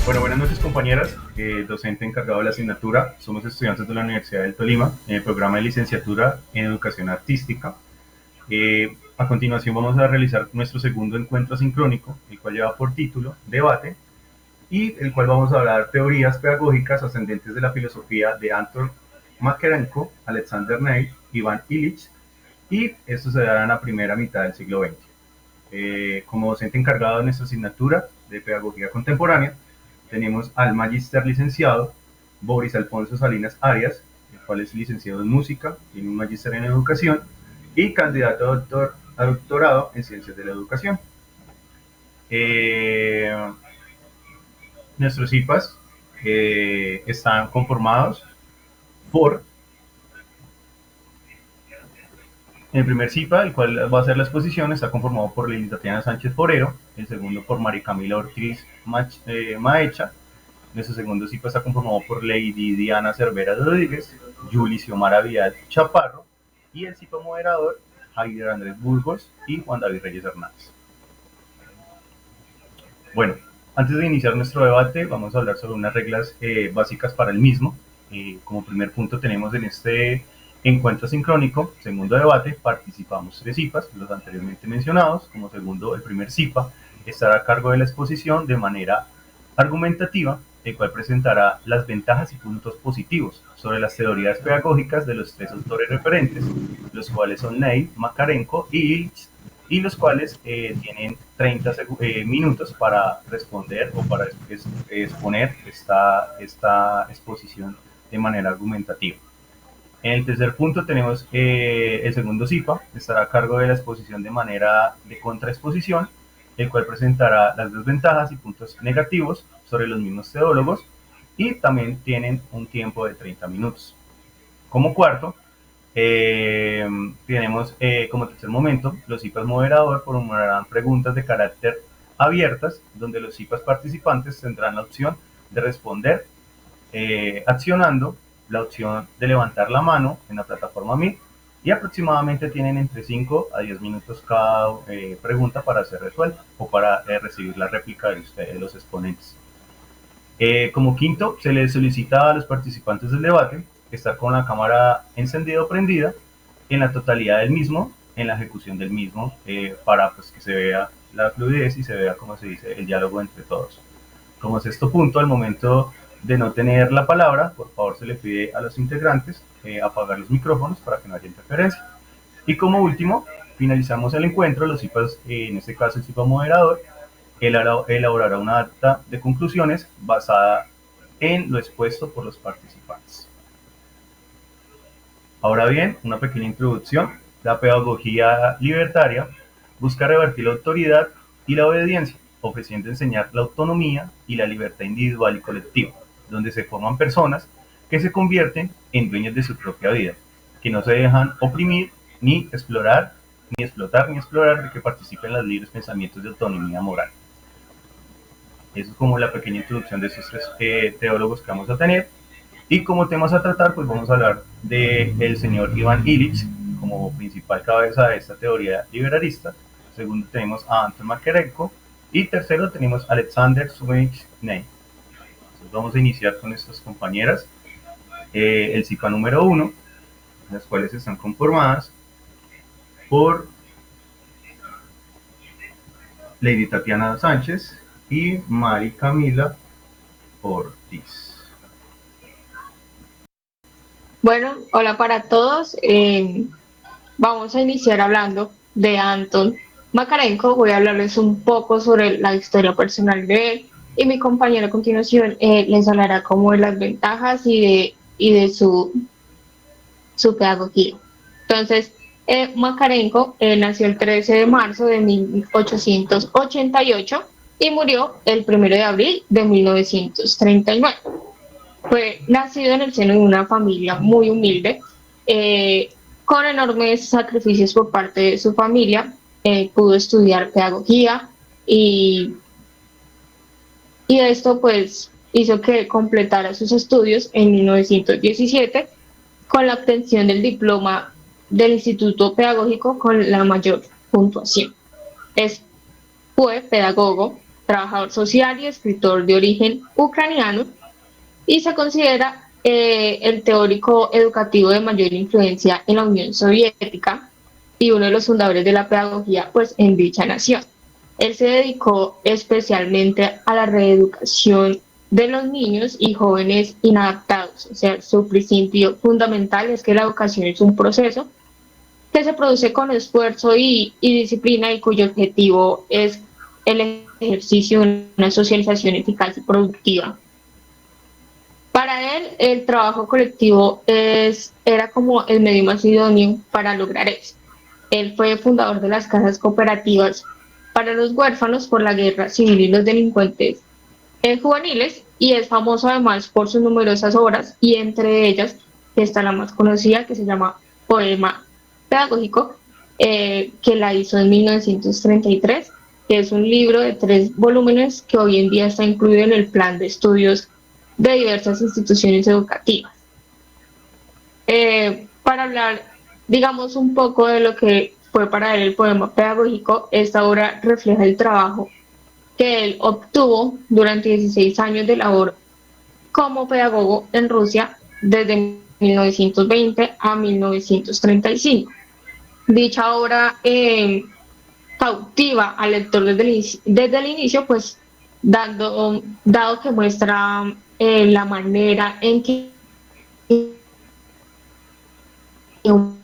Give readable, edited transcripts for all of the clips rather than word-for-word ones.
Bueno, buenas noches compañeras, docente encargado de la asignatura. Somos estudiantes de la Universidad del Tolima en el programa de licenciatura en Educación Artística. A continuación vamos a realizar nuestro segundo encuentro asincrónico, el cual lleva por título Debate, y el cual vamos a hablar teorías pedagógicas ascendentes de la filosofía de Anton Makarenko, Alexander Neil, Ivan Illich, y esto se dará en la primera mitad del siglo XX. Como docente encargado de nuestra asignatura de Pedagogía Contemporánea, tenemos al magíster licenciado Boris Alfonso Salinas Arias, el cual es licenciado en música, tiene un magíster en educación y candidato a doctorado en ciencias de la educación. Nuestros IPAs están conformados por el primer CIPA, el cual va a ser la exposición, está conformado por Lili Tatiana Sánchez Forero, el segundo por Mari Camila Ortiz Maecha, nuestro segundo CIPA está conformado por Lady Diana Cervera Rodríguez, Juli Xiomara Vidal Chaparro, y el CIPA moderador, Haider Andrés Burgos y Juan David Reyes Hernández. Bueno, antes de iniciar nuestro debate, vamos a hablar sobre unas reglas básicas para el mismo. Como primer punto tenemos en este encuentro sincrónico, segundo debate, participamos 3 CIPAs, los anteriormente mencionados. Como segundo, el primer CIPA estará a cargo de la exposición de manera argumentativa, el cual presentará las ventajas y puntos positivos sobre las teorías pedagógicas de los 3 autores referentes, los cuales son Neil, Makarenko y Illich, y los cuales tienen 30 minutos para responder o para exponer esta exposición de manera argumentativa. En el tercer punto tenemos el segundo CIPA, estará a cargo de la exposición de manera de contraexposición, el cual presentará las desventajas y puntos negativos sobre los mismos teólogos, y también tienen un tiempo de 30 minutos. Como cuarto, tenemos como tercer momento, los CIPAs moderador formularán preguntas de carácter abiertas, donde los CIPAs participantes tendrán la opción de responder accionando la opción de levantar la mano en la plataforma Meet, y aproximadamente tienen entre 5 a 10 minutos cada pregunta para ser resuelta o para recibir la réplica de ustedes, de los exponentes. Como quinto, se les solicita a los participantes del debate estar con la cámara encendida o prendida en la totalidad del mismo, en la ejecución del mismo, para pues, que se vea la fluidez y se vea, como se dice, el diálogo entre todos. Como sexto punto, al momento de no tener la palabra, por favor se le pide a los integrantes apagar los micrófonos para que no haya interferencia. Y como último, finalizamos el encuentro, los CIPAs, en este caso el CIPA moderador, elaborará una acta de conclusiones basada en lo expuesto por los participantes. Ahora bien, una pequeña introducción. La pedagogía libertaria busca revertir la autoridad y la obediencia, ofreciendo enseñar la autonomía y la libertad individual y colectiva, donde se forman personas que se convierten en dueñas de su propia vida, que no se dejan oprimir, ni explotar, ni explorar, de que participen en los libres pensamientos de autonomía moral. Eso es como la pequeña introducción de estos 3 teólogos que vamos a tener. Y como temas a tratar, pues vamos a hablar del señor Ivan Illich como principal cabeza de esta teoría liberalista. Segundo tenemos a Anton Makarenko y tercero tenemos a Alexander Salinas Neil. Entonces vamos a iniciar con nuestras compañeras. El CIPA número 1, las cuales están conformadas por Lady Tatiana Sánchez y Mari Camila Ortiz. Bueno, hola para todos. Vamos a iniciar hablando de Anton Makarenko. Voy a hablarles un poco sobre la historia personal de él, y mi compañero a continuación les hablará como de las ventajas y de su pedagogía. Entonces, Makarenko nació el 13 de marzo de 1888 y murió el 1 de abril de 1939. Fue nacido en el seno de una familia muy humilde, con enormes sacrificios por parte de su familia. Pudo estudiar pedagogía y esto pues hizo que completara sus estudios en 1917 con la obtención del diploma del Instituto Pedagógico con la mayor puntuación. Fue pedagogo trabajador social y escritor de origen ucraniano, y se considera el teórico educativo de mayor influencia en la Unión Soviética y uno de los fundadores de la pedagogía pues, en dicha nación. Él se dedicó especialmente a la reeducación de los niños y jóvenes inadaptados. O sea, su principio fundamental es que la educación es un proceso que se produce con esfuerzo y disciplina y cuyo objetivo es el ejercicio de una socialización eficaz y productiva. Para él, el trabajo colectivo era como el medio más idóneo para lograr eso. Él fue fundador de las casas cooperativas para los huérfanos por la guerra civil y los delincuentes juveniles, y es famoso además por sus numerosas obras, y entre ellas está la más conocida, que se llama Poema Pedagógico, que la hizo en 1933, que es un libro de 3 volúmenes que hoy en día está incluido en el plan de estudios de diversas instituciones educativas. Para hablar, digamos, un poco de lo que fue para él el poema pedagógico, esta obra refleja el trabajo que él obtuvo durante 16 años de labor como pedagogo en Rusia desde 1920 a 1935. Dicha obra cautiva al lector desde el inicio, pues dado que muestra la manera en que un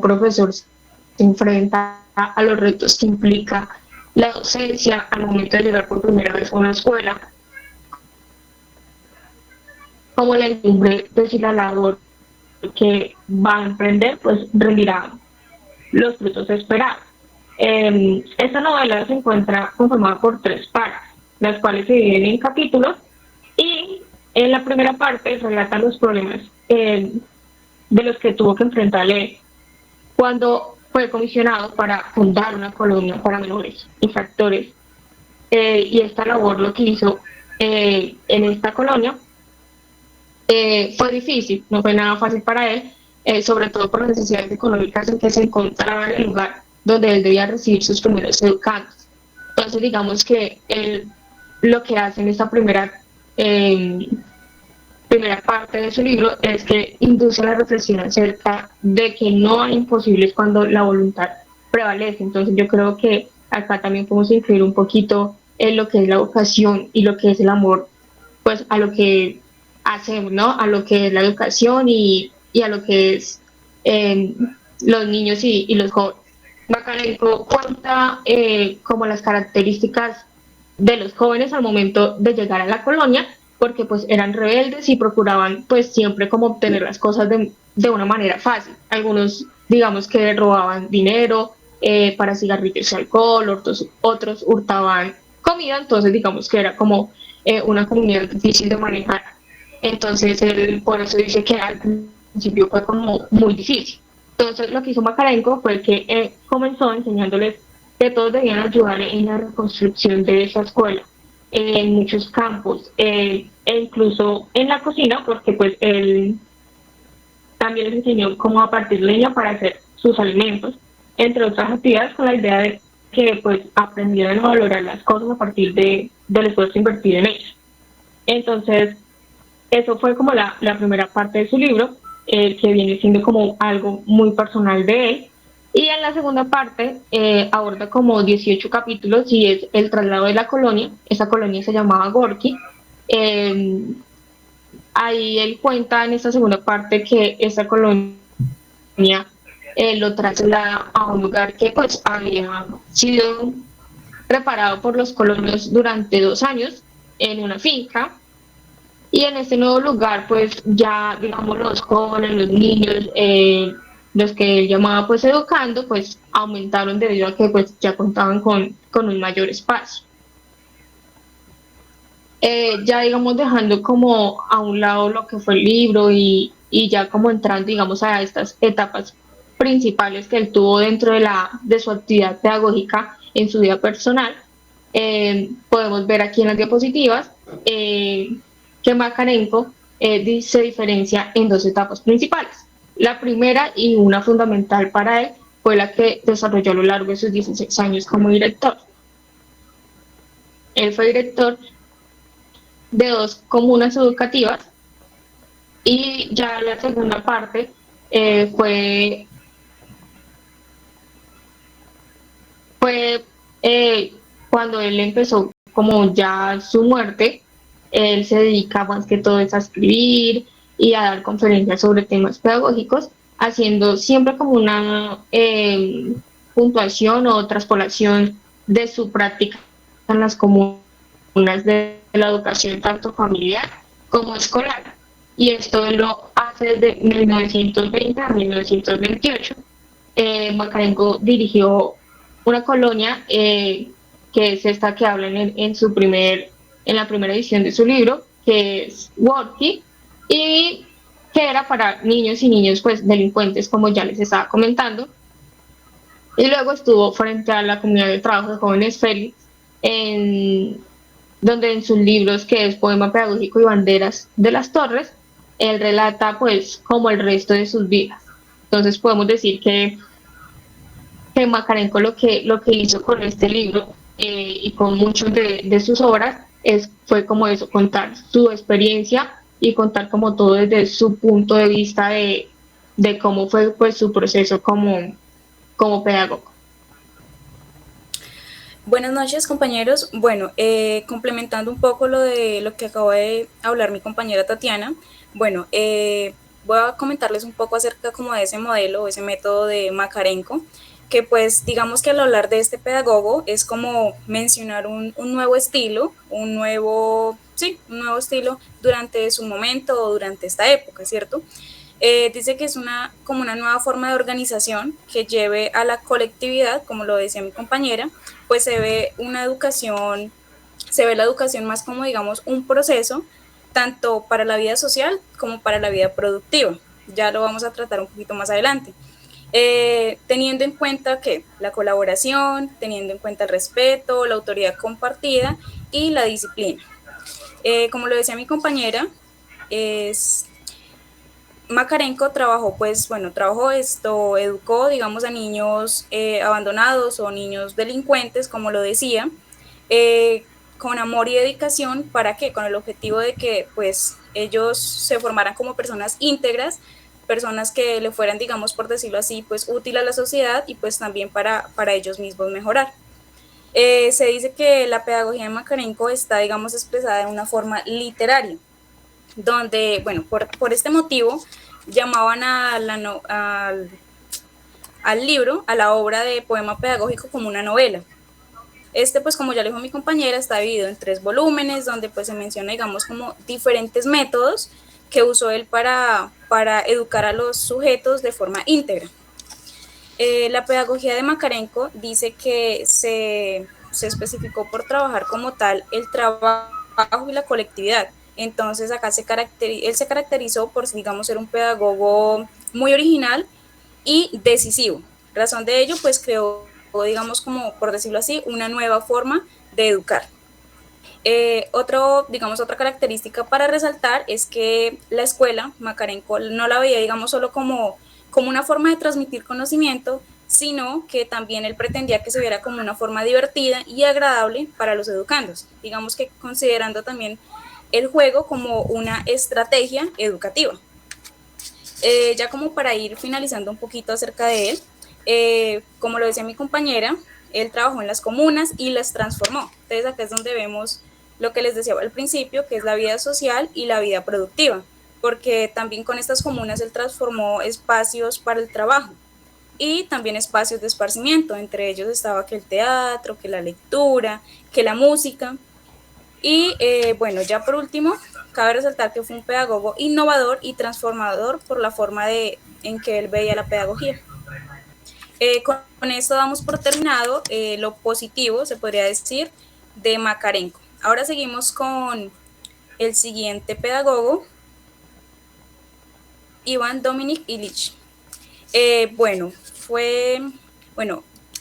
profesor se enfrenta a los retos que implica la docencia al momento de llegar por primera vez a una escuela, como la incumbre de si la labor que va a emprender pues rendirá los frutos esperados. Esta novela se encuentra conformada por 3 partes, las cuales se dividen en capítulos, y en la primera parte relata los problemas de los que tuvo que enfrentarle cuando fue comisionado para fundar una colonia para menores infractores, y esta labor lo que hizo en esta colonia fue difícil, no fue nada fácil para él, sobre todo por las necesidades económicas en que se encontraba en el lugar donde él debía recibir sus primeros educandos. Entonces digamos que él lo que hace en esta primera parte de su libro es que induce a la reflexión acerca de que no hay imposibles cuando la voluntad prevalece. Entonces yo creo que acá también podemos incluir un poquito en lo que es la vocación y lo que es el amor, pues a lo que hacemos, ¿no? A lo que es la educación y a lo que es los niños y los jóvenes. Makarenko cuenta como las características de los jóvenes al momento de llegar a la colonia, porque pues eran rebeldes y procuraban pues siempre como obtener las cosas de una manera fácil. Algunos digamos que robaban dinero para cigarrillos y alcohol, otros hurtaban comida, entonces digamos que era como una comunidad difícil de manejar. Entonces él por eso dice que al principio fue como muy difícil. Entonces lo que hizo Makarenko fue que comenzó enseñándoles que todos debían ayudar en la reconstrucción de esa escuela, en muchos campos, e incluso en la cocina, porque pues él también les enseñó cómo a partir leña para hacer sus alimentos, entre otras actividades, con la idea de que pues aprendieran a valorar las cosas a partir del esfuerzo invertido en ellas. Entonces, eso fue como la primera parte de su libro, que viene siendo como algo muy personal de él. Y en la segunda parte aborda como 18 capítulos y es el traslado de la colonia. Esa colonia se llamaba Gorky. Ahí él cuenta en esta segunda parte que esa colonia lo traslada a un lugar que pues había sido reparado por los colonos durante 2 años en una finca. Y en este nuevo lugar, pues ya, digamos, los jóvenes, los niños, los que él llamaba pues educando, pues aumentaron debido a que pues ya contaban con un mayor espacio. Ya, digamos, dejando como a un lado lo que fue el libro y ya como entrando, digamos, a estas etapas principales que él tuvo dentro de su actividad pedagógica en su vida personal, podemos ver aquí en las diapositivas que Makarenko se diferencia en 2 etapas principales. La primera y una fundamental para él fue la que desarrolló a lo largo de sus 16 años como director. Él fue director de dos comunas educativas y ya la segunda parte fue, fue cuando él empezó como ya su muerte. Él se dedica más que todo es a escribir y a dar conferencias sobre temas pedagógicos, haciendo siempre como una puntuación o traspolación de su práctica en las comunas de la educación tanto familiar como escolar. Y esto lo hace desde 1920 a 1928. Makarenko dirigió una colonia que es esta que habla en la primera edición de su libro, que es Worky, y que era para niños y niños pues delincuentes, como ya les estaba comentando. Y luego estuvo frente a la comunidad de trabajo de jóvenes Félix, en, donde en sus libros, que es Poema Pedagógico y Banderas de las Torres, él relata pues como el resto de sus vidas. Entonces podemos decir que Makarenko lo que hizo con este libro y con muchas de sus obras fue como eso, contar su experiencia y contar como todo desde su punto de vista de cómo fue pues su proceso como pedagogo. Buenas noches, compañeros. Bueno, complementando un poco lo de lo que acabo de hablar mi compañera Tatiana, bueno, voy a comentarles un poco acerca como de ese modelo, ese método de Makarenko, que pues digamos que al hablar de este pedagogo es como mencionar un nuevo estilo, un nuevo estilo durante su momento o durante esta época, ¿cierto? Dice que es como una nueva forma de organización que lleve a la colectividad, como lo decía mi compañera, pues se ve la educación más como, digamos, un proceso, tanto para la vida social como para la vida productiva. Ya lo vamos a tratar un poquito más adelante. Teniendo en cuenta que la colaboración, teniendo en cuenta el respeto, la autoridad compartida y la disciplina. Como lo decía mi compañera, Makarenko educó, digamos, a niños abandonados o niños delincuentes, como lo decía, con amor y dedicación. ¿Para qué? Con el objetivo de que, pues, ellos se formaran como personas íntegras, personas que le fueran, digamos, por decirlo así, pues, útil a la sociedad y, pues, también para ellos mismos mejorar. Se dice que la pedagogía de Makarenko está, digamos, expresada en una forma literaria, donde, bueno, por este motivo, llamaban al libro, a la obra de poema pedagógico, como una novela. Este, pues como ya le dijo mi compañera, está dividido en 3 volúmenes, donde pues se menciona, digamos, como diferentes métodos que usó él para educar a los sujetos de forma íntegra. La pedagogía de Makarenko dice que se especificó por trabajar como tal el trabajo y la colectividad. Entonces acá él se caracterizó por, digamos, ser un pedagogo muy original y decisivo. Razón de ello, pues creó, digamos, como por decirlo así, una nueva forma de educar. Otra característica para resaltar es que la escuela, Makarenko, no la veía, digamos, solo como una forma de transmitir conocimiento, sino que también él pretendía que se viera como una forma divertida y agradable para los educandos, digamos que considerando también el juego como una estrategia educativa. Ya como para ir finalizando un poquito acerca de él, como lo decía mi compañera, él trabajó en las comunas y las transformó. Entonces acá es donde vemos lo que les decía al principio, que es la vida social y la vida productiva, porque también con estas comunas él transformó espacios para el trabajo y también espacios de esparcimiento. Entre ellos estaba que el teatro, que la lectura, que la música. Y bueno, ya por último, cabe resaltar que fue un pedagogo innovador y transformador por la forma en que él veía la pedagogía. Con esto damos por terminado lo positivo, se podría decir, de Makarenko. Ahora seguimos con el siguiente pedagogo, Iván Dominik Ilich.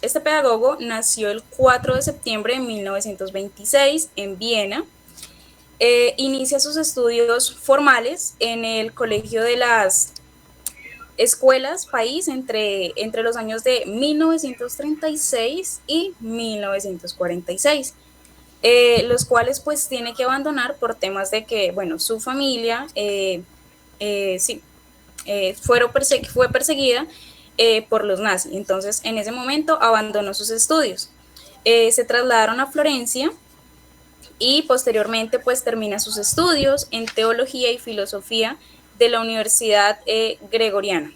Este pedagogo nació el 4 de septiembre de 1926 en Viena. Inicia sus estudios formales en el Colegio de las Escuelas País entre los años de 1936 y 1946. los cuales pues tiene que abandonar por temas de que, bueno, su familia, sí, fue perseguida por los nazis. Entonces, en ese momento abandonó sus estudios. Se trasladaron a Florencia y posteriormente pues termina sus estudios en teología y filosofía de la Universidad Gregoriana.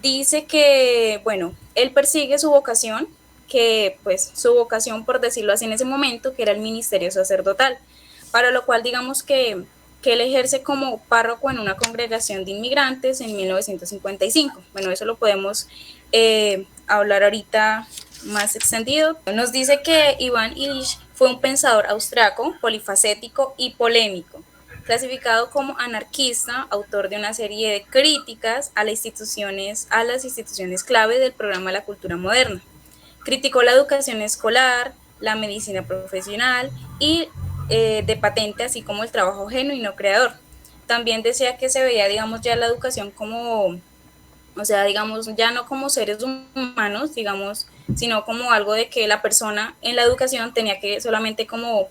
Dice que, bueno, él persigue su vocación, que pues su vocación, por decirlo así en ese momento, que era el ministerio sacerdotal, para lo cual digamos que él ejerce como párroco en una congregación de inmigrantes en 1955. Bueno, eso lo podemos hablar ahorita más extendido. Nos dice que Iván Illich fue un pensador austriaco, polifacético y polémico, clasificado como anarquista, autor de una serie de críticas a las instituciones clave del programa de la cultura moderna. Criticó la educación escolar, la medicina profesional y de patente, así como el trabajo ajeno y no creador. También decía que se veía, digamos, ya la educación como, o sea, digamos, ya no como seres humanos, digamos, sino como algo de que la persona en la educación tenía que solamente como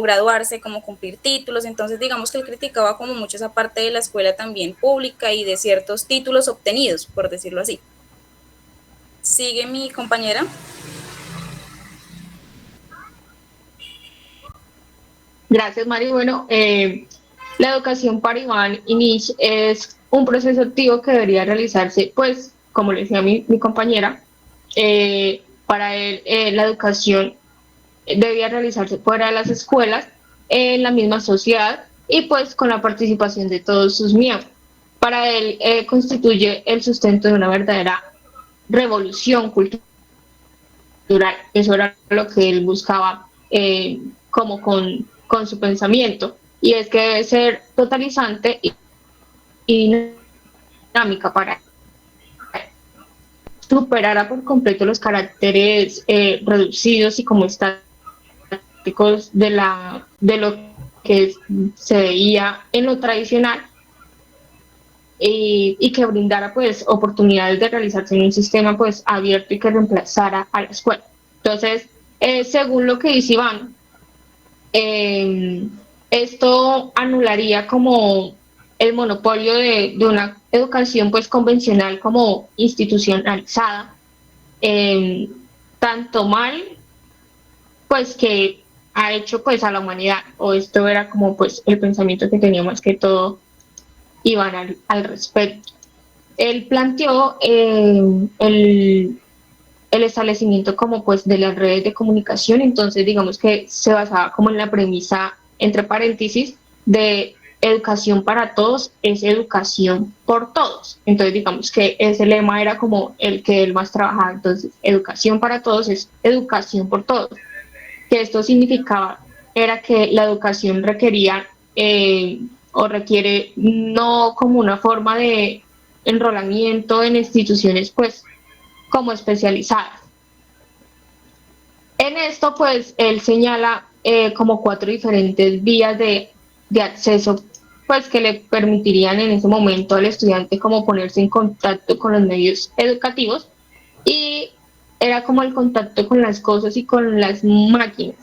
graduarse, como cumplir títulos. Entonces digamos que él criticaba como mucho esa parte de la escuela también pública y de ciertos títulos obtenidos, por decirlo así. Sigue mi compañera. Gracias, Mari. Bueno, la educación para Iván Illich es un proceso activo que debería realizarse, pues, como le decía mi compañera, para él la educación debía realizarse fuera de las escuelas, en la misma sociedad y pues con la participación de todos sus miembros. Para él constituye el sustento de una verdadera revolución cultural. Eso era lo que él buscaba como con su pensamiento, y es que debe ser totalizante y dinámica para superar por completo los caracteres reducidos y como estáticos de lo que se veía en lo tradicional, y que brindara pues oportunidades de realizarse en un sistema pues abierto y que reemplazara a la escuela. Entonces, según lo que dice Iván, esto anularía como el monopolio de una educación pues convencional como institucionalizada, tanto mal pues que ha hecho pues a la humanidad, o esto era como pues el pensamiento que tenía más que todo Iván al respecto. Él planteó el establecimiento como pues de las redes de comunicación. Entonces digamos que se basaba como en la premisa, entre paréntesis, de educación para todos es educación por todos. Entonces digamos que ese lema era como el que él más trabajaba. Entonces, educación para todos es educación por todos. Que esto significaba era que la educación requería o requiere no como una forma de enrolamiento en instituciones pues como especializadas. En esto pues él señala como 4 diferentes vías de acceso pues que le permitirían en ese momento al estudiante como ponerse en contacto con los medios educativos, y era como el contacto con las cosas y con las máquinas,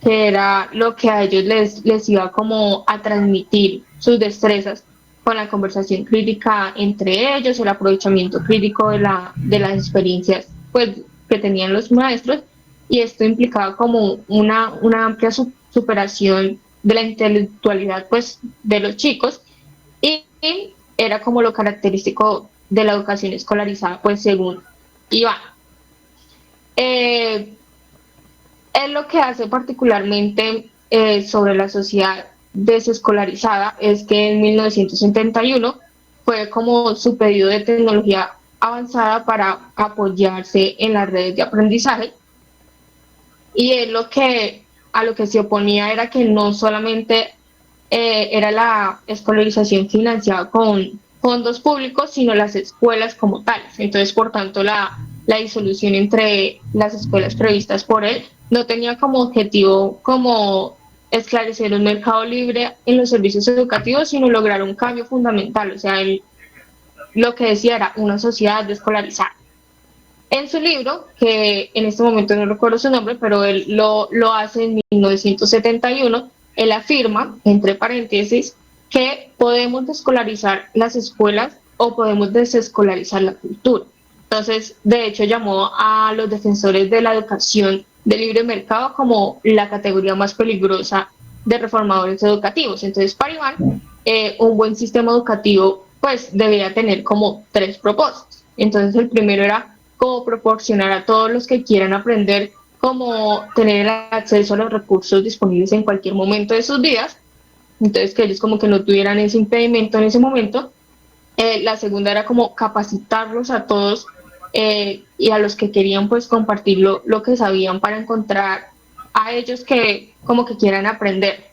que era lo que a ellos les iba como a transmitir sus destrezas con la conversación crítica entre ellos, el aprovechamiento crítico de las experiencias pues, que tenían los maestros, y esto implicaba como una amplia superación de la intelectualidad pues, de los chicos, y era como lo característico de la educación escolarizada, pues según Iván. Él lo que hace particularmente sobre la sociedad desescolarizada es que en 1971 fue como su pedido de tecnología avanzada para apoyarse en las redes de aprendizaje, y él a lo que se oponía era que no solamente era la escolarización financiada con fondos públicos, sino las escuelas como tales. Entonces, por tanto, la disolución entre las escuelas previstas por él no tenía como objetivo como esclarecer un mercado libre en los servicios educativos, sino lograr un cambio fundamental. O sea, él lo que decía era una sociedad desescolarizada. En su libro, que en este momento no recuerdo su nombre, pero él lo hace en 1971, él afirma, entre paréntesis, que podemos desescolarizar las escuelas o podemos desescolarizar la cultura. Entonces, de hecho, llamó a los defensores de la educación de libre mercado como la categoría más peligrosa de reformadores educativos. Entonces, para Iván, un buen sistema educativo pues debería tener como tres propósitos. Entonces, el primero era como proporcionar a todos los que quieran aprender, como tener acceso a los recursos disponibles en cualquier momento de sus vidas, entonces que ellos como que no tuvieran ese impedimento en ese momento. La segunda era como capacitarlos a todos y a los que querían pues compartir lo que sabían para encontrar a ellos que como que quieran aprender.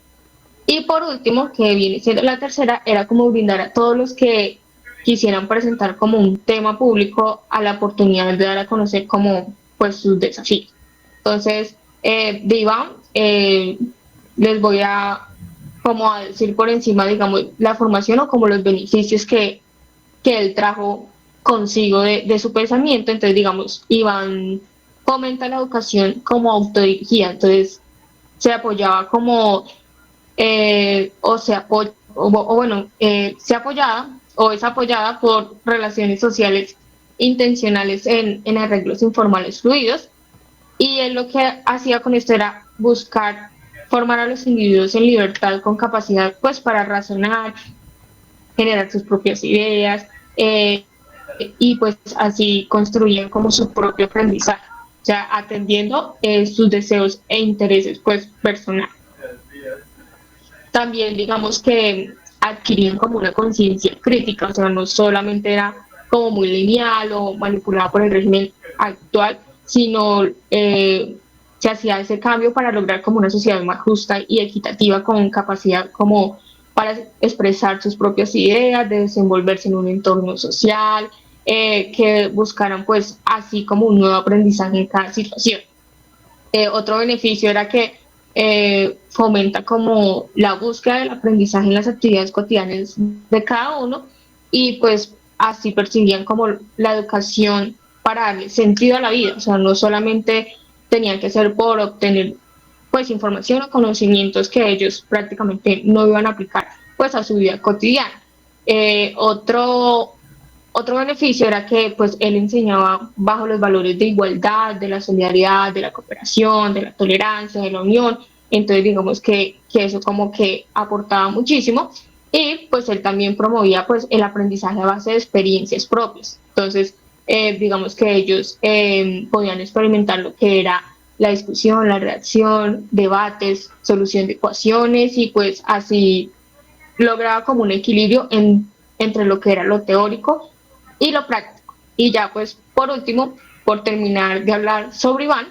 Y por último, que viene siendo la tercera, era como brindar a todos los que quisieran presentar como un tema público a la oportunidad de dar a conocer como pues sus desafíos. Entonces, de Iván, les voy a como a decir por encima, digamos, la formación o como los beneficios que él trajo consigo de su pensamiento. Entonces, digamos, Iván fomenta la educación como autodirigida, entonces se apoyaba como o se apoya, o bueno, se apoyada o es apoyada por relaciones sociales intencionales en arreglos informales fluidos. Y él lo que hacía con esto era buscar formar a los individuos en libertad con capacidad pues para razonar, generar sus propias ideas y pues así construían como su propio aprendizaje, o sea, atendiendo sus deseos e intereses pues personales. También digamos que adquirían como una conciencia crítica, o sea, no solamente era como muy lineal o manipulada por el régimen actual, sino se hacía ese cambio para lograr como una sociedad más justa y equitativa con capacidad como para expresar sus propias ideas, de desenvolverse en un entorno social, que buscaran pues así como un nuevo aprendizaje en cada situación. Otro beneficio era que fomenta como la búsqueda del aprendizaje en las actividades cotidianas de cada uno y pues así percibían como la educación para darle sentido a la vida, o sea, no solamente tenían que ser por obtener pues información o conocimientos que ellos prácticamente no iban a aplicar pues a su vida cotidiana. Otro beneficio era que pues él enseñaba bajo los valores de igualdad, de la solidaridad, de la cooperación, de la tolerancia, de la unión. Entonces digamos que eso como que aportaba muchísimo y pues él también promovía pues el aprendizaje a base de experiencias propias. Entonces digamos que ellos podían experimentar lo que era la discusión, la redacción, debates, solución de ecuaciones y pues así lograba como un equilibrio entre lo que era lo teórico y lo práctico. Y ya pues por último, por terminar de hablar sobre Iván,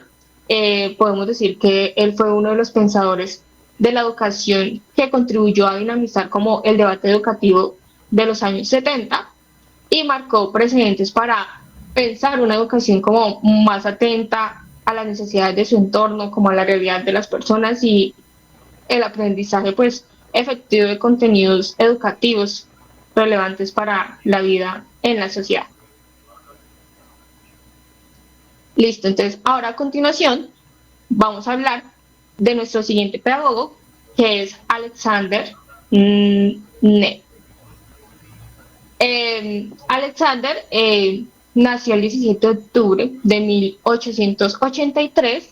podemos decir que él fue uno de los pensadores de la educación que contribuyó a dinamizar como el debate educativo de los años 70 y marcó precedentes para pensar una educación como más atenta a las necesidades de su entorno, como a la realidad de las personas y el aprendizaje pues efectivo de contenidos educativos relevantes para la vida en la sociedad. Listo, entonces ahora a continuación vamos a hablar de nuestro siguiente pedagogo, que es Alexander Net. Alexander nació el 17 de octubre de 1883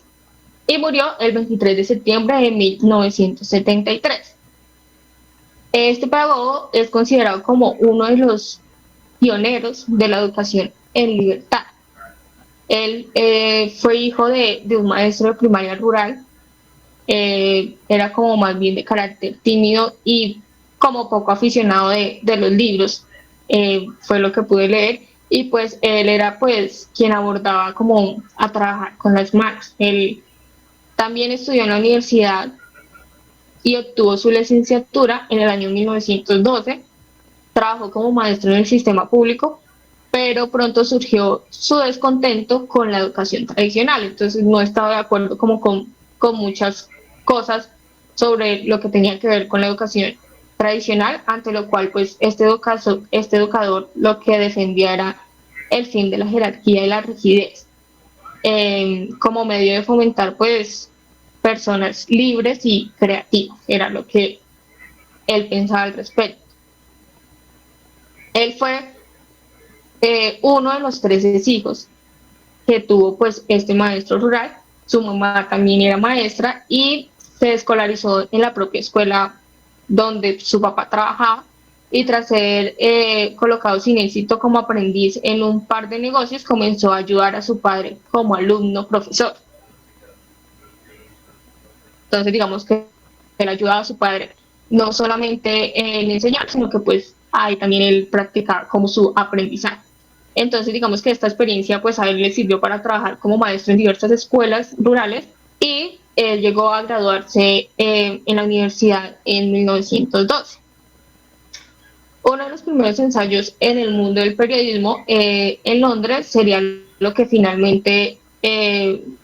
y murió el 23 de septiembre de 1973. Este pedagogo es considerado como uno de los pioneros de la educación en libertad. Él fue hijo de un maestro de primaria rural, era como más bien de carácter tímido y como poco aficionado de los libros, fue lo que pude leer, y pues él era pues quien abordaba como a trabajar con las manos. Él también estudió en la universidad y obtuvo su licenciatura en el año 1912. Trabajó como maestro en el sistema público, pero pronto surgió su descontento con la educación tradicional, entonces no estaba de acuerdo como con muchas cosas sobre lo que tenía que ver con la educación tradicional, ante lo cual pues este educador lo que defendía era el fin de la jerarquía y la rigidez, como medio de fomentar pues personas libres y creativas, era lo que él pensaba al respecto. Él fue uno de los 13 hijos que tuvo pues este maestro rural. Su mamá también era maestra y se escolarizó en la propia escuela donde su papá trabajaba, y tras ser colocado sin éxito como aprendiz en un par de negocios, comenzó a ayudar a su padre como alumno profesor. Entonces digamos que él ayudaba a su padre no solamente en enseñar, sino que pues ahí también él practicaba como su aprendizaje. Entonces digamos que esta experiencia pues a él le sirvió para trabajar como maestro en diversas escuelas rurales, y él llegó a graduarse en la universidad en 1912. Uno de los primeros ensayos en el mundo del periodismo en Londres sería lo que finalmente él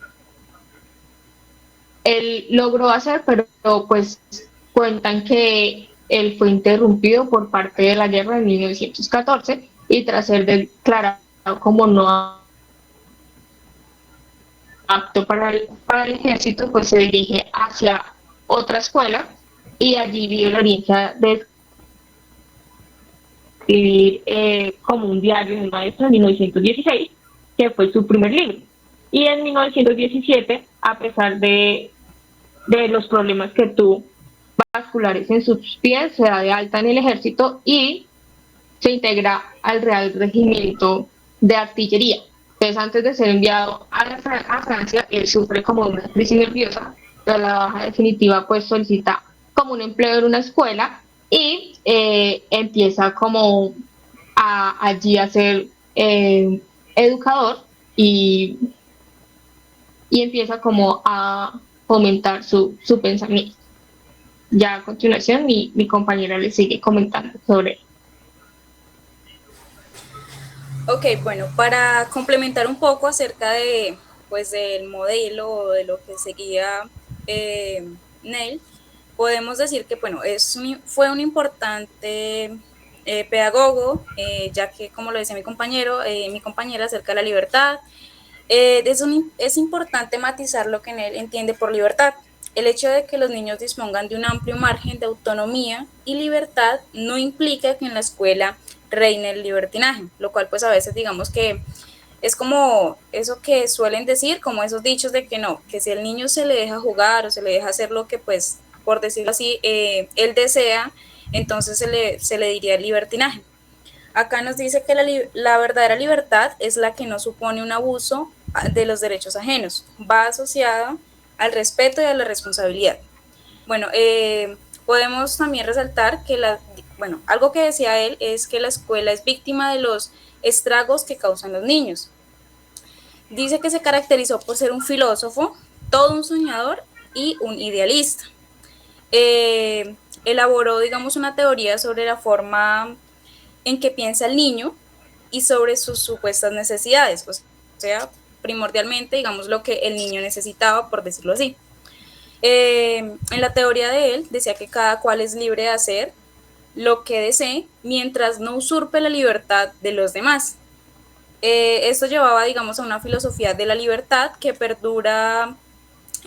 logró hacer, pero pues cuentan que él fue interrumpido por parte de la guerra de 1914, y tras ser declarado como no apto para el ejército, pues se dirige hacia otra escuela y allí vive la experiencia de escribir como un diario de maestro en 1916, que fue su primer libro. Y en 1917, a pesar de los problemas que tuvo vasculares en sus pies, se da de alta en el ejército y se integra al Real Regimiento de Artillería. Entonces, antes de ser enviado a Francia, él sufre como una crisis nerviosa, pero la baja definitiva pues solicita como un empleo en una escuela, y empieza como allí a ser educador, y, y empieza como a fomentar su pensamiento. Ya a continuación mi compañera le sigue comentando sobre. Ok, bueno, para complementar un poco acerca de, pues, del modelo de lo que seguía Neil, podemos decir que, bueno, fue un importante pedagogo, ya que, como lo decía mi compañera acerca de la libertad, es importante matizar lo que Neil entiende por libertad. El hecho de que los niños dispongan de un amplio margen de autonomía y libertad no implica que en la escuela reine el libertinaje, lo cual pues a veces digamos que es como eso que suelen decir, como esos dichos de que no, que si el niño se le deja jugar o se le deja hacer lo que pues, por decirlo así, él desea, entonces se le diría libertinaje. Acá nos dice que la verdadera libertad es la que no supone un abuso de los derechos ajenos, va asociada al respeto y a la responsabilidad. Bueno, podemos también resaltar que bueno, algo que decía él es que la escuela es víctima de los estragos que causan los niños. Dice que se caracterizó por ser un filósofo, todo un soñador y un idealista. Elaboró, digamos, una teoría sobre la forma en que piensa el niño y sobre sus supuestas necesidades, o sea, primordialmente, digamos, lo que el niño necesitaba, por decirlo así. En la teoría de él decía que cada cual es libre de hacer lo que desee mientras no usurpe la libertad de los demás. Esto llevaba, digamos, a una filosofía de la libertad que perdura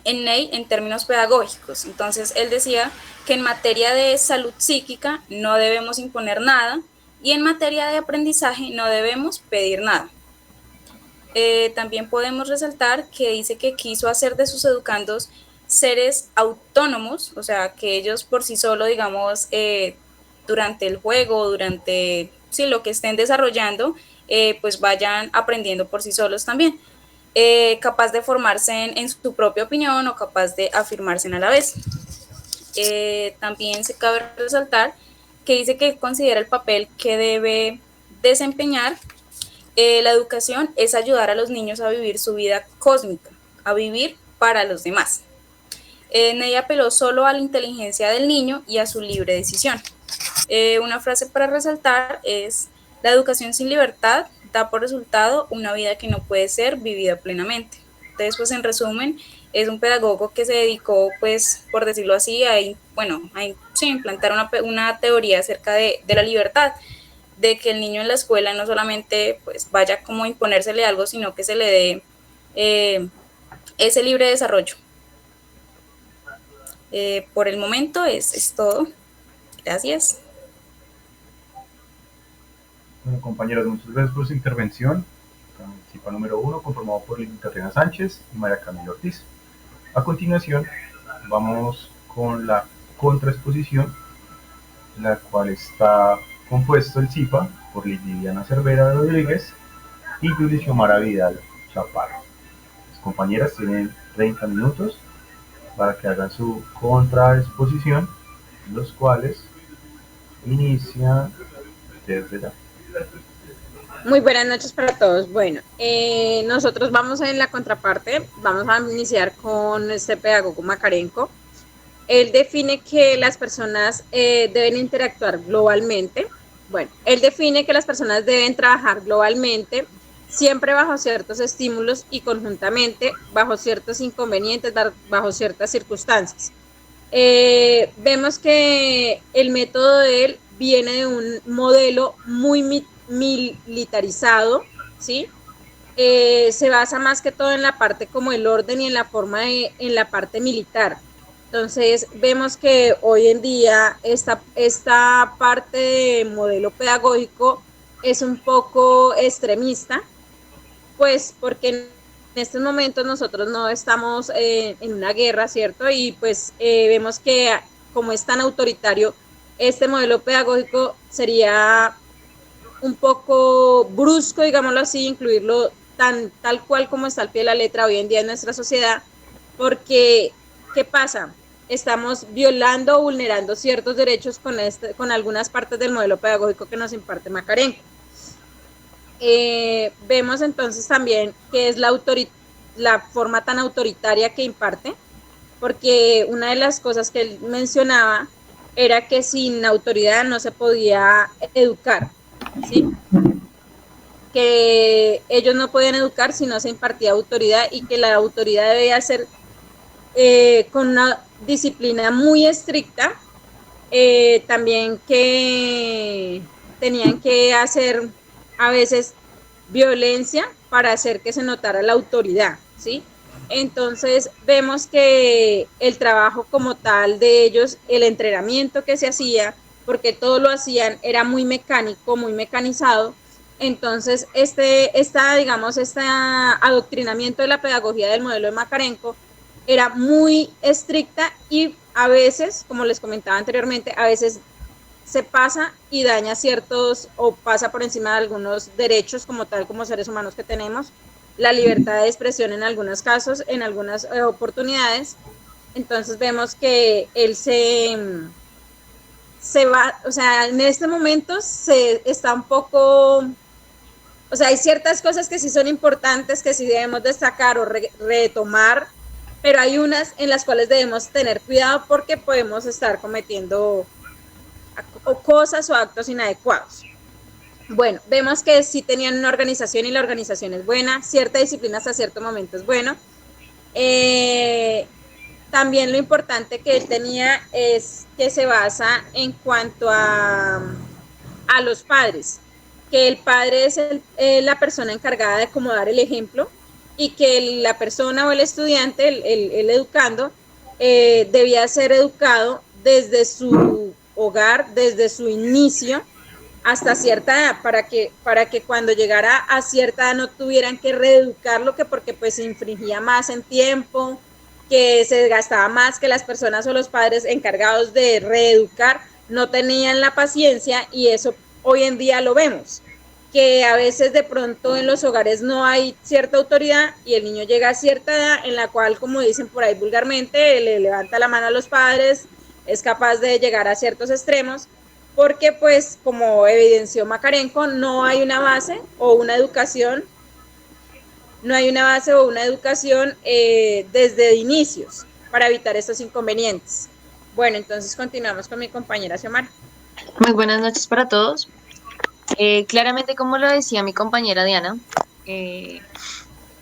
en Ney en términos pedagógicos. Entonces, él decía que en materia de salud psíquica no debemos imponer nada, y en materia de aprendizaje no debemos pedir nada. También podemos resaltar que dice que quiso hacer de sus educandos seres autónomos, o sea, que ellos por sí solos, digamos, durante el juego, durante lo que estén desarrollando, pues vayan aprendiendo por sí solos también. Capaz de formarse en su propia opinión o capaz de afirmarse a la vez. También se cabe resaltar que dice que considera el papel que debe desempeñar la educación es ayudar a los niños a vivir su vida cósmica, a vivir para los demás. Ney apeló solo a la inteligencia del niño y a su libre decisión. Una frase para resaltar es: la educación sin libertad da por resultado una vida que no puede ser vivida plenamente. Entonces, pues en resumen, es un pedagogo que se dedicó, pues, por decirlo así, a implantar una teoría acerca de la libertad, de que el niño en la escuela no solamente pues vaya como a imponérsele algo, sino que se le dé ese libre desarrollo. Por el momento es todo. Gracias. Bueno, compañeros, muchas gracias por su intervención. CIPA número 1, conformado por Lili Catrina Sánchez y María Camila Ortiz. A continuación, vamos con la contraexposición, la cual está compuesto el CIPA por Liliana Cervera Rodríguez y Julie Xiomara Vidal Chaparro. Las compañeras tienen 30 minutos para que hagan su contraexposición, los cuales inician desde ya. Muy buenas noches para todos. Bueno, nosotros vamos en la contraparte, vamos a iniciar con este pedagogo Makarenko. Él define que las personas deben interactuar globalmente. Bueno, él define que las personas deben trabajar globalmente, siempre bajo ciertos estímulos y conjuntamente bajo ciertos inconvenientes, bajo ciertas circunstancias. Vemos que el método de él viene de un modelo muy militarizado, ¿sí? Se basa más que todo en la parte como el orden y en la forma en la parte militar. Entonces vemos que hoy en día esta parte de modelo pedagógico es un poco extremista, pues porque en estos momentos nosotros no estamos en una guerra, ¿cierto? Y pues vemos que como es tan autoritario, este modelo pedagógico sería un poco brusco, digámoslo así, incluirlo tal cual como está al pie de la letra hoy en día en nuestra sociedad, porque ¿qué pasa? Estamos violando o vulnerando ciertos derechos con algunas partes del modelo pedagógico que nos imparte Makarenko. Vemos entonces también que es la forma tan autoritaria que imparte, porque una de las cosas que él mencionaba era que sin autoridad no se podía educar, ¿sí? Que ellos no podían educar si no se impartía autoridad y que la autoridad debía ser con una disciplina muy estricta, también que tenían que hacer a veces violencia para hacer que se notara la autoridad, ¿sí? Entonces vemos que el trabajo como tal de ellos, el entrenamiento que se hacía, porque todo lo hacían, era muy mecánico, muy mecanizado. Entonces este adoctrinamiento de la pedagogía del modelo de Makarenko era muy estricta y a veces, como les comentaba anteriormente, a veces se pasa y daña ciertos o pasa por encima de algunos derechos como tal, como seres humanos que tenemos, la libertad de expresión en algunos casos, en algunas oportunidades. Entonces vemos que él se va, o sea, en este momento se está un poco, o sea, hay ciertas cosas que sí son importantes, que sí debemos destacar o retomar, pero hay unas en las cuales debemos tener cuidado porque podemos estar cometiendo cosas o actos inadecuados. Bueno, vemos que sí tenían una organización y la organización es buena, cierta disciplina hasta cierto momento es bueno. También lo importante que él tenía es que se basa en cuanto a los padres, que el padre es la persona encargada de como dar el ejemplo y que la persona o el estudiante, el educando, debía ser educado desde su hogar, desde su inicio hasta cierta edad, para que cuando llegara a cierta edad no tuvieran que reeducarlo, que porque pues se infringía más en tiempo, que se desgastaba más, que las personas o los padres encargados de reeducar no tenían la paciencia, y eso hoy en día lo vemos, que a veces de pronto en los hogares no hay cierta autoridad y el niño llega a cierta edad en la cual, como dicen por ahí vulgarmente, le levanta la mano a los padres, es capaz de llegar a ciertos extremos, porque pues como evidenció Makarenko, no hay una base o una educación, desde inicios para evitar estos inconvenientes. Bueno, entonces continuamos con mi compañera Xiomara. Muy buenas noches para todos. Claramente, como lo decía mi compañera Diana,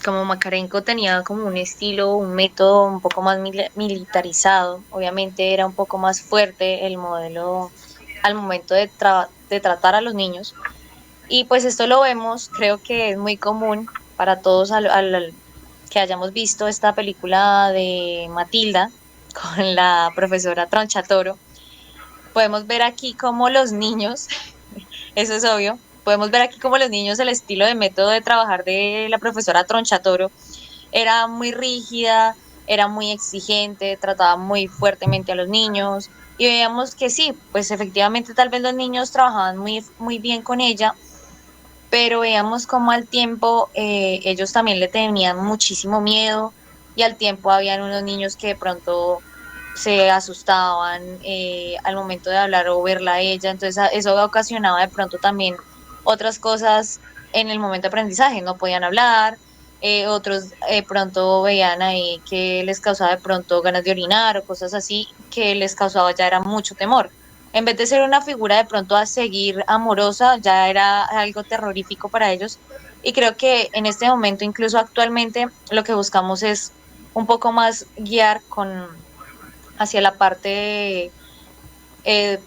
como Makarenko tenía como un estilo, un método un poco más militarizado, obviamente era un poco más fuerte el modelo al momento de de tratar a los niños. Y pues esto lo vemos, creo que es muy común para todos que hayamos visto esta película de Matilda con la profesora Tronchatoro. Podemos ver aquí cómo los niños, eso es obvio, podemos ver aquí cómo los niños, el estilo de método de trabajar de la profesora Tronchatoro era muy rígida, era muy exigente, trataba muy fuertemente a los niños y veíamos que sí, pues efectivamente tal vez los niños trabajaban muy bien con ella, pero veíamos como al tiempo ellos también le tenían muchísimo miedo y al tiempo habían unos niños que de pronto se asustaban al momento de hablar o verla a ella, entonces eso ocasionaba de pronto también otras cosas en el momento de aprendizaje, no podían hablar, otros pronto veían ahí que les causaba de pronto ganas de orinar o cosas así que les causaba ya era mucho temor. En vez de ser una figura de pronto a seguir amorosa, ya era algo terrorífico para ellos. Y creo que en este momento, incluso actualmente, lo que buscamos es un poco más guiar hacia la parte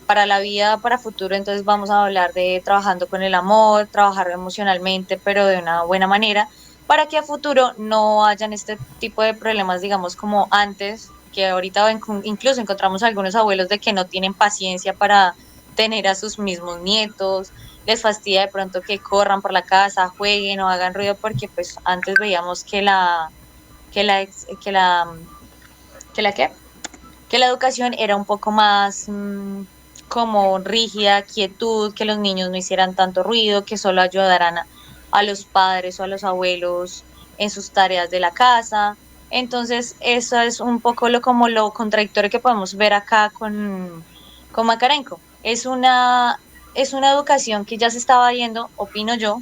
para la vida, para futuro. Entonces vamos a hablar de trabajando con el amor, trabajar emocionalmente, pero de una buena manera, para que a futuro no hayan este tipo de problemas, digamos, como antes, que ahorita incluso encontramos algunos abuelos de que no tienen paciencia para tener a sus mismos nietos, les fastidia de pronto que corran por la casa, jueguen o hagan ruido, porque pues antes veíamos que la, ex- que la, ¿qué? Que la educación era un poco más como rígida, quietud, que los niños no hicieran tanto ruido, que solo ayudaran a los padres o a los abuelos en sus tareas de la casa. Entonces, eso es un poco como lo contradictorio que podemos ver acá con Makarenko. Es una educación que ya se estaba yendo, opino yo,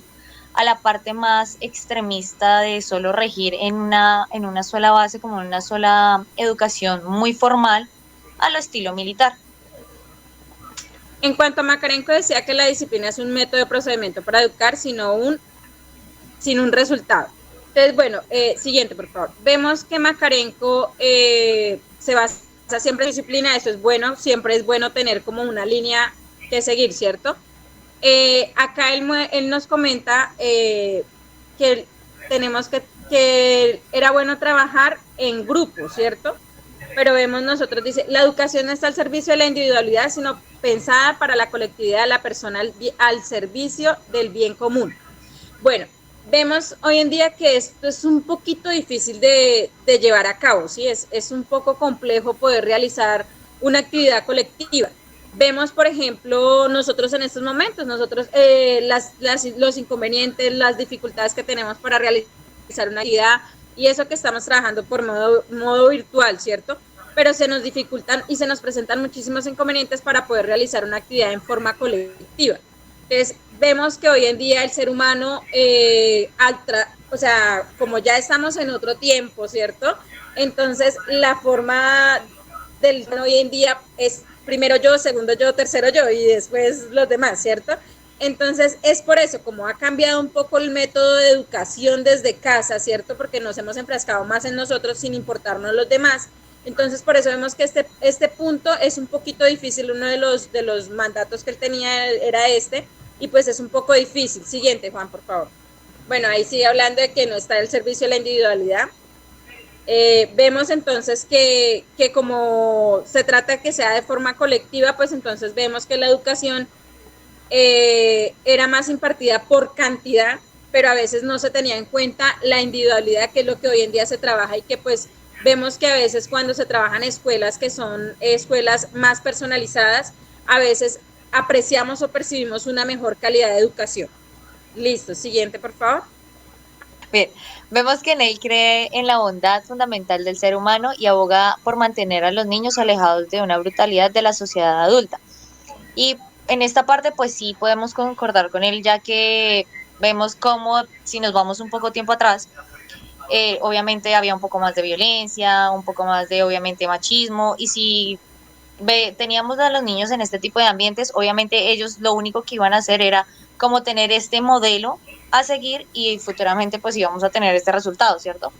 a la parte más extremista de solo regir en una sola base, como en una sola educación muy formal, a lo estilo militar. En cuanto a Makarenko, decía que la disciplina es un método de procedimiento para educar, sin un resultado. Entonces, bueno, siguiente, por favor. Vemos que Makarenko se basa siempre en disciplina, eso es bueno, siempre es bueno tener como una línea que seguir, ¿cierto? Acá él nos comenta que tenemos que era bueno trabajar en grupo, ¿cierto? Pero vemos nosotros, dice, la educación no está al servicio de la individualidad, sino pensada para la colectividad de la persona al servicio del bien común. Bueno, vemos hoy en día que esto es un poquito difícil de llevar a cabo, ¿sí? Es un poco complejo poder realizar una actividad colectiva. Vemos, por ejemplo, nosotros en estos momentos, los inconvenientes, las dificultades que tenemos para realizar una actividad y eso que estamos trabajando por modo virtual, ¿cierto? Pero se nos dificultan y se nos presentan muchísimos inconvenientes para poder realizar una actividad en forma colectiva. Entonces, vemos que hoy en día el ser humano, o sea, como ya estamos en otro tiempo, ¿cierto? Entonces, la forma del hoy en día es primero yo, segundo yo, tercero yo y después los demás, ¿cierto? Entonces, es por eso, como ha cambiado un poco el método de educación desde casa, ¿cierto? Porque nos hemos enfrascado más en nosotros sin importarnos los demás. Entonces, por eso vemos que este punto es un poquito difícil. Uno de los mandatos que él tenía era este, y pues es un poco difícil. Siguiente, Juan, por favor. Bueno, ahí sigue hablando de que no está el servicio de la individualidad. Vemos entonces que como se trata que sea de forma colectiva, pues entonces vemos que la educación era más impartida por cantidad, pero a veces no se tenía en cuenta la individualidad, que es lo que hoy en día se trabaja y que pues vemos que a veces cuando se trabajan escuelas que son escuelas más personalizadas, a veces apreciamos o percibimos una mejor calidad de educación. Listo, siguiente, por favor. Bien, vemos que Neil cree en la bondad fundamental del ser humano y aboga por mantener a los niños alejados de una brutalidad de la sociedad adulta. Y en esta parte, pues sí podemos concordar con él, ya que vemos cómo, si nos vamos un poco tiempo atrás, obviamente había un poco más de violencia, un poco más de, obviamente, machismo, y si teníamos a los niños en este tipo de ambientes, obviamente ellos lo único que iban a hacer era como tener este modelo a seguir y futuramente pues íbamos a tener este resultado, ¿cierto?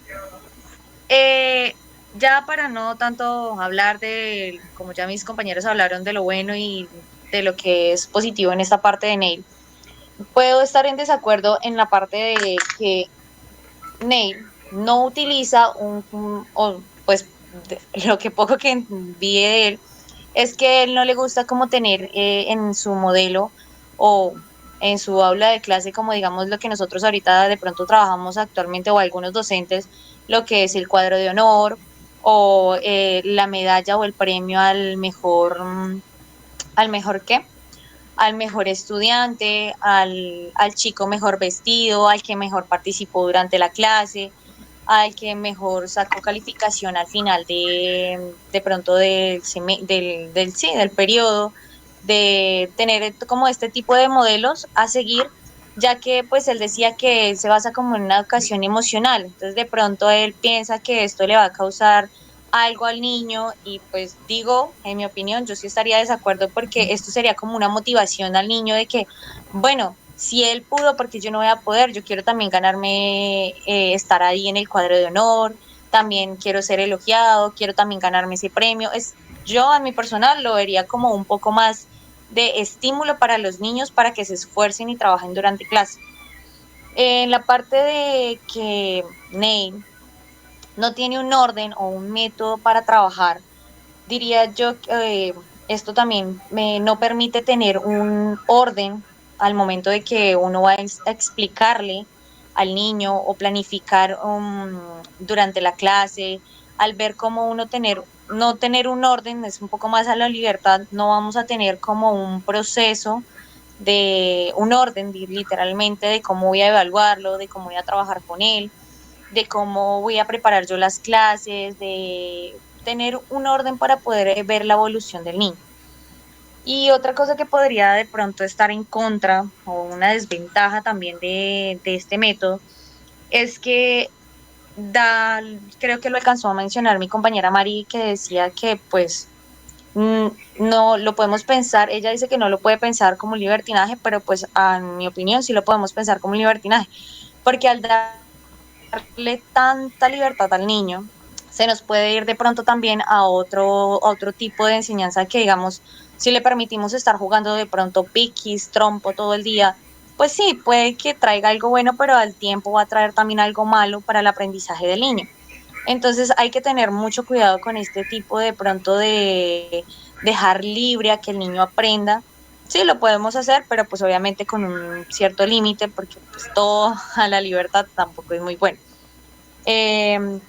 Ya para no tanto hablar de, como ya mis compañeros hablaron de lo bueno y de lo que es positivo en esta parte de Neil. Puedo estar en desacuerdo en la parte de que Neil no utiliza o pues lo que poco que vi de él es que él no le gusta como tener en su modelo o en su aula de clase, como digamos lo que nosotros ahorita de pronto trabajamos actualmente o algunos docentes, lo que es el cuadro de honor o la medalla o el premio al mejor qué, al mejor estudiante, al chico mejor vestido, al que mejor participó durante la clase, al que mejor sacó calificación al final de pronto del periodo, de tener como este tipo de modelos a seguir, ya que pues él decía que él se basa como en una educación emocional, entonces de pronto él piensa que esto le va a causar algo al niño y pues digo, en mi opinión, yo sí estaría de desacuerdo porque esto sería como una motivación al niño de que, bueno, si él pudo, porque yo no voy a poder, yo quiero también ganarme, estar ahí en el cuadro de honor, también quiero ser elogiado, quiero también ganarme ese premio. Yo a mi personal lo vería como un poco más de estímulo para los niños para que se esfuercen y trabajen durante clase. En la parte de que Neil no tiene un orden o un método para trabajar, diría yo que esto también no permite tener un orden al momento de que uno va a explicarle al niño o planificar durante la clase, al ver cómo no tener un orden, es un poco más a la libertad, no vamos a tener como un proceso de un orden literalmente de cómo voy a evaluarlo, de cómo voy a trabajar con él, de cómo voy a preparar yo las clases, de tener un orden para poder ver la evolución del niño. Y otra cosa que podría de pronto estar en contra o una desventaja también de este método es que creo que lo alcanzó a mencionar mi compañera Mari, que decía que pues no lo podemos pensar, ella dice que no lo puede pensar como un libertinaje, pero pues en mi opinión sí lo podemos pensar como un libertinaje, porque al darle tanta libertad al niño, se nos puede ir de pronto también a otro tipo de enseñanza que, digamos, si le permitimos estar jugando de pronto piquis, trompo todo el día, pues sí, puede que traiga algo bueno, pero al tiempo va a traer también algo malo para el aprendizaje del niño. Entonces hay que tener mucho cuidado con este tipo de pronto de dejar libre a que el niño aprenda. Sí, lo podemos hacer, pero pues obviamente con un cierto límite, porque pues todo a la libertad tampoco es muy bueno. Eh,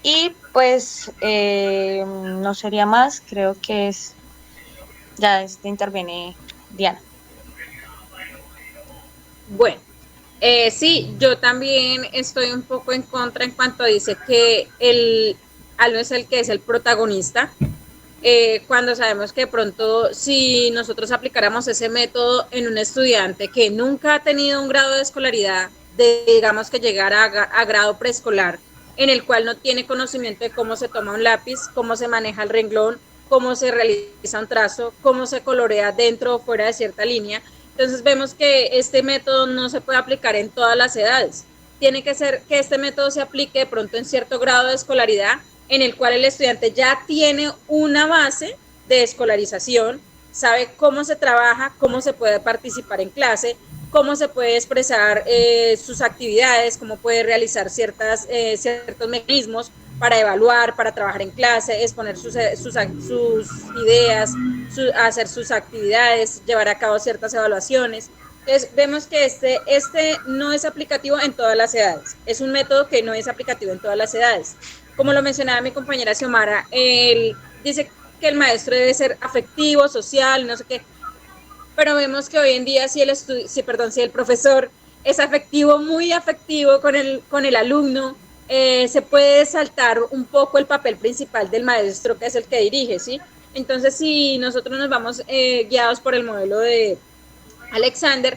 y pues no sería más, creo que ya interviene Diana. Bueno, sí, yo también estoy un poco en contra en cuanto dice que el alumno es el que es el protagonista, cuando sabemos que de pronto si nosotros aplicáramos ese método en un estudiante que nunca ha tenido un grado de escolaridad, digamos que llegara a grado preescolar, en el cual no tiene conocimiento de cómo se toma un lápiz, cómo se maneja el renglón, cómo se realiza un trazo, cómo se colorea dentro o fuera de cierta línea. Entonces vemos que este método no se puede aplicar en todas las edades. Tiene que ser que este método se aplique de pronto en cierto grado de escolaridad en el cual el estudiante ya tiene una base de escolarización, sabe cómo se trabaja, cómo se puede participar en clase, cómo se puede expresar sus actividades, cómo puede realizar ciertos mecanismos para evaluar, para trabajar en clase, exponer sus ideas, hacer sus actividades, llevar a cabo ciertas evaluaciones. Entonces, vemos que este no es aplicativo en todas las edades. Es un método que no es aplicativo en todas las edades. Como lo mencionaba mi compañera Xiomara, él dice que el maestro debe ser afectivo, social, no sé qué, pero vemos que hoy en día si el profesor es afectivo, muy afectivo con el alumno, se puede saltar un poco el papel principal del maestro, que es el que dirige, ¿sí? Entonces, si nosotros nos vamos guiados por el modelo de Alexander,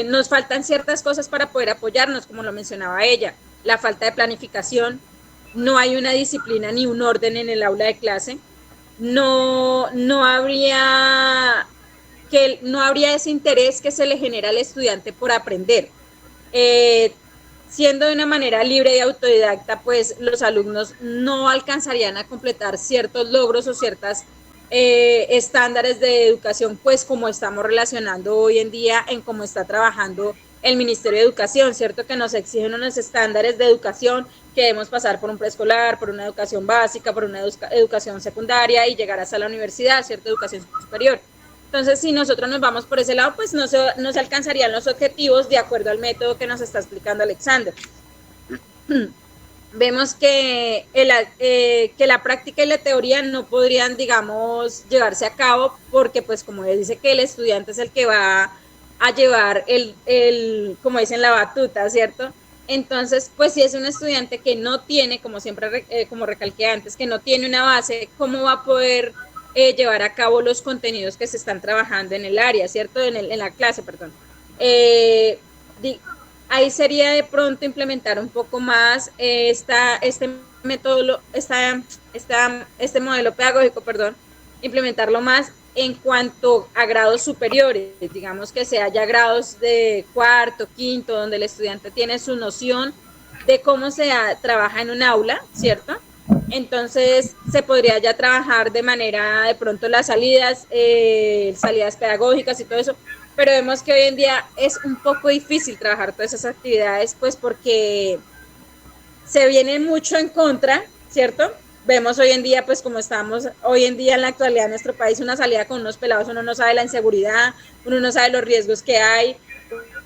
nos faltan ciertas cosas para poder apoyarnos, como lo mencionaba ella, la falta de planificación, no hay una disciplina ni un orden en el aula de clase, no habría ese interés que se le genera al estudiante por aprender. Siendo de una manera libre y autodidacta, pues los alumnos no alcanzarían a completar ciertos logros o ciertas estándares de educación, pues como estamos relacionando hoy en día en cómo está trabajando el Ministerio de Educación, ¿cierto? Que nos exigen unos estándares de educación que debemos pasar por un preescolar, por una educación básica, por una educación secundaria y llegar hasta la universidad, ¿cierto? Educación superior. Entonces, si nosotros nos vamos por ese lado, pues no se alcanzarían los objetivos de acuerdo al método que nos está explicando Alexander. Vemos que la práctica y la teoría no podrían, digamos, llevarse a cabo porque, pues, como él dice que el estudiante es el que va a llevar como dicen, la batuta, ¿cierto? Entonces, pues, si es un estudiante que no tiene, como siempre, como recalqué antes, que no tiene una base, ¿cómo va a poder llevar a cabo los contenidos que se están trabajando en el área, ¿cierto? En la clase, perdón. Ahí sería de pronto implementar un poco más este modelo pedagógico, perdón, implementarlo más en cuanto a grados superiores, digamos que sea ya grados de cuarto, quinto, donde el estudiante tiene su noción de cómo se trabaja en un aula, ¿cierto? Entonces se podría ya trabajar de manera, de pronto las salidas pedagógicas y todo eso, pero vemos que hoy en día es un poco difícil trabajar todas esas actividades, pues porque se viene mucho en contra, ¿cierto? Vemos hoy en día, pues como estamos hoy en día en la actualidad en nuestro país, una salida con unos pelados, uno no sabe la inseguridad, uno no sabe los riesgos que hay,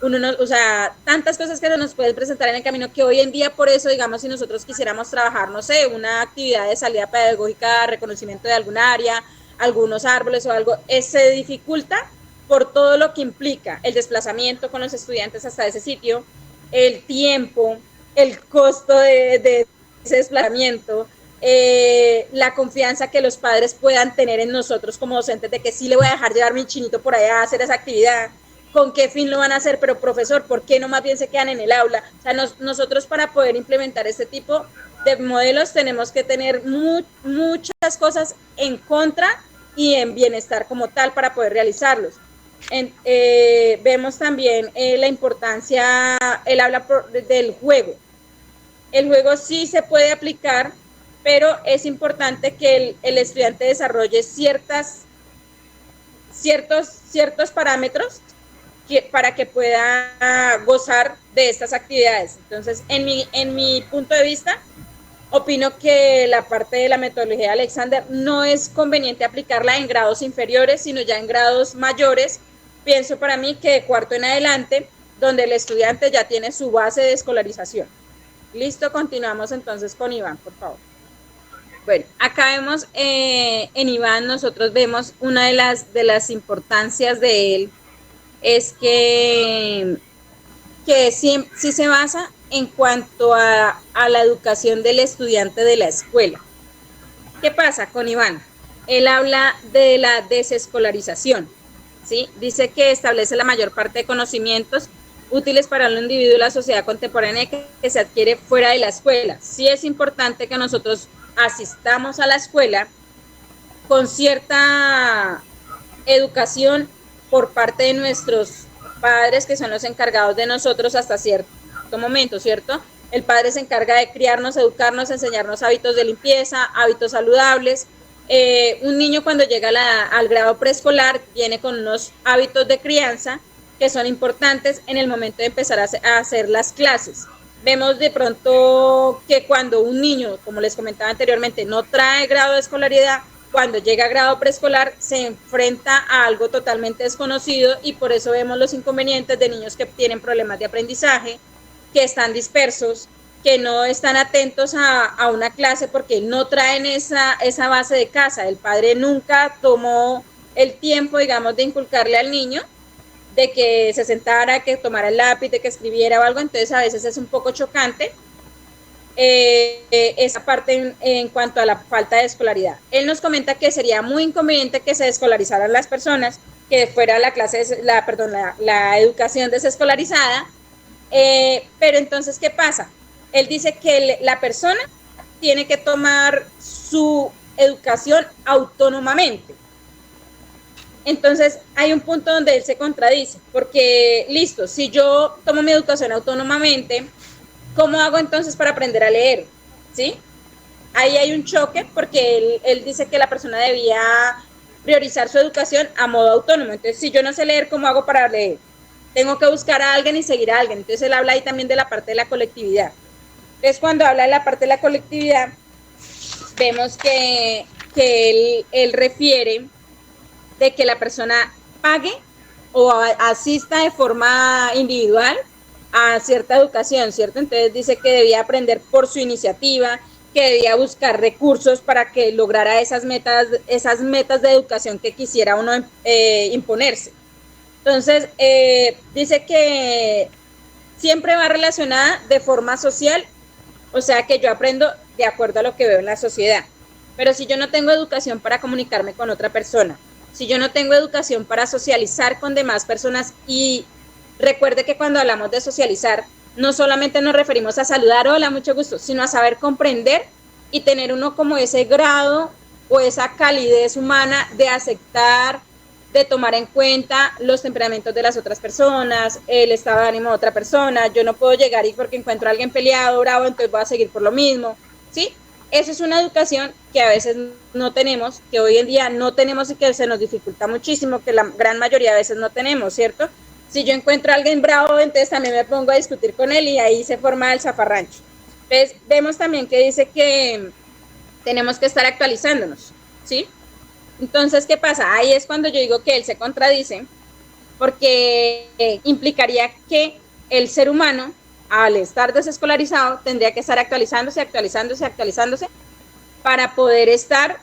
uno no, o sea, tantas cosas que se nos pueden presentar en el camino que hoy en día, por eso, digamos, si nosotros quisiéramos trabajar, no sé, una actividad de salida pedagógica, reconocimiento de alguna área, algunos árboles o algo, se dificulta por todo lo que implica el desplazamiento con los estudiantes hasta ese sitio, el tiempo, el costo de ese desplazamiento, la confianza que los padres puedan tener en nosotros como docentes de que sí le voy a dejar llevar mi chinito por allá a hacer esa actividad, con qué fin lo van a hacer, pero profesor, ¿por qué no más bien se quedan en el aula? O sea, nosotros para poder implementar este tipo de modelos tenemos que tener muchas cosas en contra y en bienestar como tal para poder realizarlos. Vemos también la importancia, él habla del juego. El juego sí se puede aplicar, pero es importante que el estudiante desarrolle ciertos parámetros para que pueda gozar de estas actividades. Entonces, en mi punto de vista, opino que la parte de la metodología de Alexander no es conveniente aplicarla en grados inferiores, sino ya en grados mayores. Pienso para mí que de cuarto en adelante, donde el estudiante ya tiene su base de escolarización. Listo, continuamos entonces con Iván, por favor. Bueno, acá vemos en Iván, nosotros vemos una de las importancias de él, es que sí se basa en cuanto a la educación del estudiante de la escuela. ¿Qué pasa con Iván? Él habla de la desescolarización, ¿sí? Dice que establece la mayor parte de conocimientos útiles para el individuo y la sociedad contemporánea que se adquiere fuera de la escuela. Sí es importante que nosotros asistamos a la escuela con cierta educación por parte de nuestros padres, que son los encargados de nosotros hasta cierto momento, ¿cierto? El padre se encarga de criarnos, educarnos, enseñarnos hábitos de limpieza, hábitos saludables. Un niño cuando llega al grado preescolar viene con unos hábitos de crianza que son importantes en el momento de empezar a hacer las clases. Vemos de pronto que cuando un niño, como les comentaba anteriormente, no trae grado de escolaridad, cuando llega a grado preescolar se enfrenta a algo totalmente desconocido y por eso vemos los inconvenientes de niños que tienen problemas de aprendizaje, que están dispersos, que no están atentos a una clase porque no traen esa base de casa. El padre nunca tomó el tiempo, digamos, de inculcarle al niño, de que se sentara, que tomara el lápiz, de que escribiera o algo, entonces a veces es un poco chocante esa parte en cuanto a la falta de escolaridad. Él nos comenta que sería muy inconveniente que se desescolarizaran las personas, que fuera la educación desescolarizada, pero entonces, ¿qué pasa? Él dice que la persona tiene que tomar su educación autónomamente. Entonces, hay un punto donde él se contradice, porque, listo, si yo tomo mi educación autónomamente, ¿cómo hago entonces para aprender a leer? ¿Sí? Ahí hay un choque, porque él dice que la persona debía priorizar su educación a modo autónomo. Entonces, si yo no sé leer, ¿cómo hago para leer? Tengo que buscar a alguien y seguir a alguien. Entonces, él habla ahí también de la parte de la colectividad. Entonces, cuando habla de la parte de la colectividad, vemos que él refiere de que la persona pague o asista de forma individual a cierta educación, ¿cierto? Entonces dice que debía aprender por su iniciativa, que debía buscar recursos para que lograra esas metas de educación que quisiera uno imponerse. Entonces, dice que siempre va relacionada de forma social, o sea que yo aprendo de acuerdo a lo que veo en la sociedad. Pero si yo no tengo educación para comunicarme con otra persona, si yo no tengo educación para socializar con demás personas, y recuerde que cuando hablamos de socializar, no solamente nos referimos a saludar, hola, mucho gusto, sino a saber comprender y tener uno como ese grado o esa calidez humana de aceptar, de tomar en cuenta los temperamentos de las otras personas, el estado de ánimo de otra persona. Yo no puedo llegar y porque encuentro a alguien peleado, bravo, entonces voy a seguir por lo mismo, ¿sí? Eso es una educación que a veces no tenemos, que hoy en día no tenemos y que se nos dificulta muchísimo, que la gran mayoría de veces no tenemos, ¿cierto? Si yo encuentro a alguien bravo, entonces también me pongo a discutir con él y ahí se forma el zafarrancho. Entonces, vemos también que dice que tenemos que estar actualizándonos, ¿sí? Entonces, ¿qué pasa? Ahí es cuando yo digo que él se contradice, porque implicaría que el ser humano, al estar desescolarizado, tendría que estar actualizándose para poder estar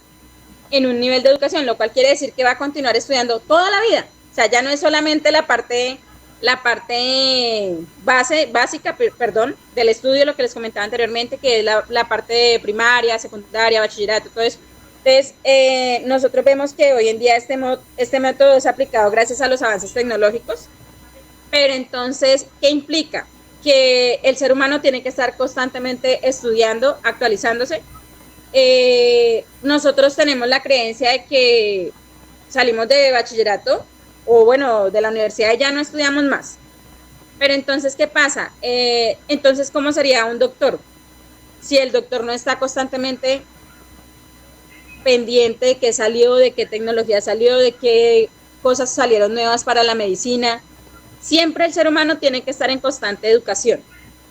en un nivel de educación, lo cual quiere decir que va a continuar estudiando toda la vida. O sea, ya no es solamente la parte básica del estudio, lo que les comentaba anteriormente, que es la parte primaria, secundaria, bachillerato, todo eso. Entonces, nosotros vemos que hoy en día este método es aplicado gracias a los avances tecnológicos, pero entonces, ¿qué implica? Que el ser humano tiene que estar constantemente estudiando, actualizándose. Nosotros tenemos la creencia de que salimos de bachillerato o bueno, de la universidad y ya no estudiamos más. Pero entonces, ¿qué pasa? Entonces, ¿cómo sería un doctor? Si el doctor no está constantemente pendiente de qué salió, de qué tecnología salió, de qué cosas salieron nuevas para la medicina. Siempre el ser humano tiene que estar en constante educación.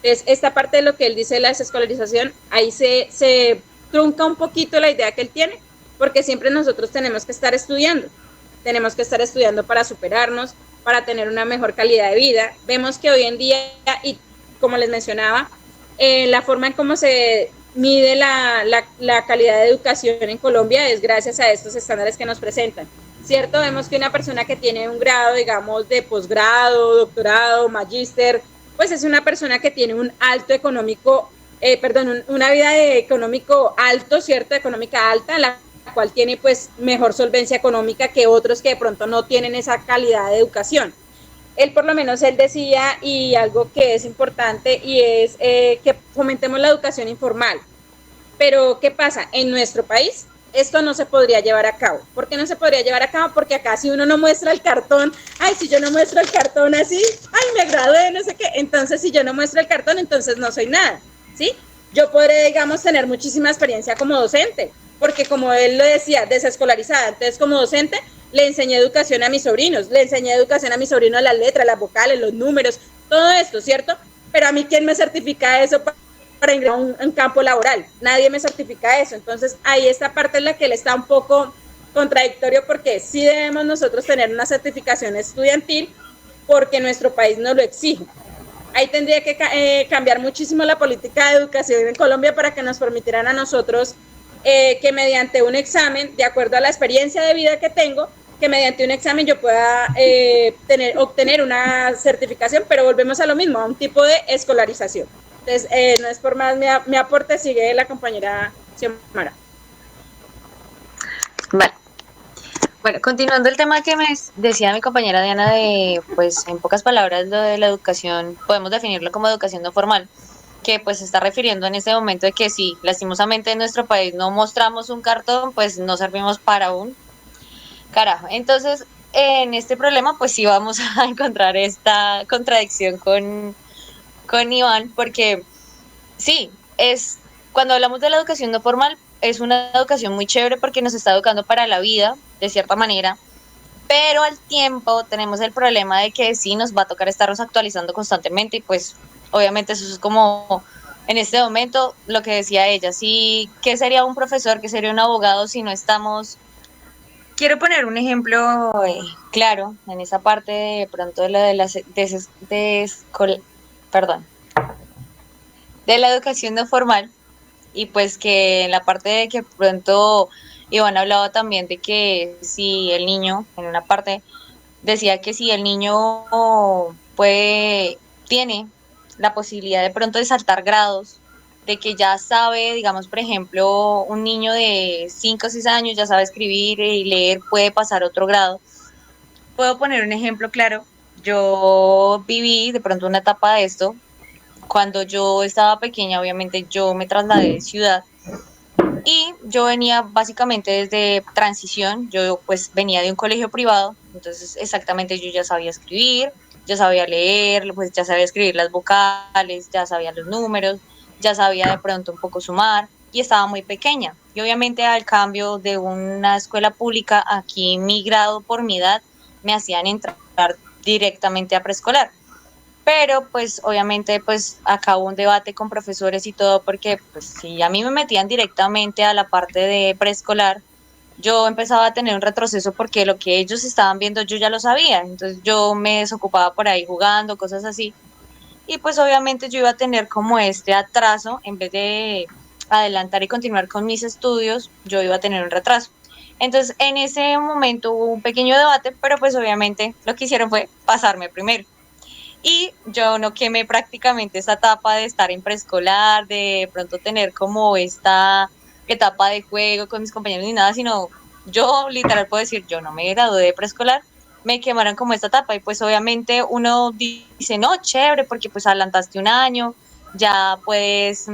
Entonces, esta parte de lo que él dice de la desescolarización, ahí se trunca un poquito la idea que él tiene, porque siempre nosotros tenemos que estar estudiando para superarnos, para tener una mejor calidad de vida. Vemos que hoy en día, y como les mencionaba, la forma en cómo se mide la calidad de educación en Colombia es gracias a estos estándares que nos presentan, ¿cierto? Vemos que una persona que tiene un grado, digamos, de posgrado, doctorado, magíster, pues es una persona que tiene un alto económico, una vida económico alto, ¿cierto? Económica alta, la cual tiene pues mejor solvencia económica que otros que de pronto no tienen esa calidad de educación. Él por lo menos él decía, y algo que es importante, y es que fomentemos la educación informal. Pero, ¿qué pasa? En nuestro país esto no se podría llevar a cabo. ¿Por qué no se podría llevar a cabo? Porque acá si uno no muestra el cartón, ay, si yo no muestro el cartón así, ay, me gradué, no sé qué. Entonces, si yo no muestro el cartón, entonces no soy nada, ¿sí? Yo podré, digamos, tener muchísima experiencia como docente, porque como él lo decía, desescolarizada. Entonces, como docente, le enseñé educación a mis sobrinos, las letras, las vocales, los números, todo esto, ¿cierto? Pero a mí, ¿quién me certifica eso para ingresar a un campo laboral? Nadie me certifica eso. Entonces, ahí esta parte es la que él está un poco contradictorio, porque sí debemos nosotros tener una certificación estudiantil, porque nuestro país nos lo exige. Ahí tendría que cambiar muchísimo la política de educación en Colombia para que nos permitieran a nosotros que mediante un examen, de acuerdo a la experiencia de vida que tengo, que mediante un examen yo pueda obtener una certificación, pero volvemos a lo mismo, a un tipo de escolarización. Entonces, no es por más, mi aporte sigue la compañera Xiomara. Vale. Bueno, continuando el tema que me decía mi compañera Diana de, pues, en pocas palabras, lo de la educación, podemos definirlo como educación no formal, que pues se está refiriendo en este momento de que si lastimosamente en nuestro país no mostramos un cartón, pues no servimos para un carajo. Entonces, en este problema, pues sí vamos a encontrar esta contradicción con Iván, porque sí, cuando hablamos de la educación no formal, es una educación muy chévere porque nos está educando para la vida, de cierta manera, pero al tiempo tenemos el problema de que sí nos va a tocar estarnos actualizando constantemente y pues obviamente eso es como en este momento lo que decía ella, sí, ¿qué sería un profesor, qué sería un abogado si no estamos? Quiero poner un ejemplo claro en esa parte de pronto de la de las perdón, de la educación no formal y pues que en la parte de que pronto Iván hablaba también de que si el niño, en una parte decía que si el niño tiene la posibilidad de pronto de saltar grados, de que ya sabe, digamos, por ejemplo, un niño de 5 o 6 años ya sabe escribir y leer, puede pasar a otro grado. Puedo poner un ejemplo claro. Yo viví de pronto una etapa de esto. Cuando yo estaba pequeña, obviamente yo me trasladé de ciudad y yo venía básicamente desde transición, yo pues venía de un colegio privado, entonces exactamente yo ya sabía escribir, ya sabía leer, pues ya sabía escribir las vocales, ya sabía los números, ya sabía de pronto un poco sumar y estaba muy pequeña. Y obviamente al cambio de una escuela pública, aquí mi grado por mi edad me hacían entrar directamente a preescolar, pero pues obviamente pues acabó un debate con profesores y todo porque pues si a mí me metían directamente a la parte de preescolar, yo empezaba a tener un retroceso porque lo que ellos estaban viendo yo ya lo sabía, entonces yo me desocupaba por ahí jugando, cosas así, y pues obviamente yo iba a tener como este atraso, en vez de adelantar y continuar con mis estudios, yo iba a tener un retraso. Entonces en ese momento hubo un pequeño debate, pero pues obviamente lo que hicieron fue pasarme primero. Y yo no quemé prácticamente esa etapa de estar en preescolar, de pronto tener como esta etapa de juego con mis compañeros ni nada, sino yo literal puedo decir, yo no me gradué de preescolar, me quemaron como esta etapa y pues obviamente uno dice, no, chévere, porque pues adelantaste un año, ya puedes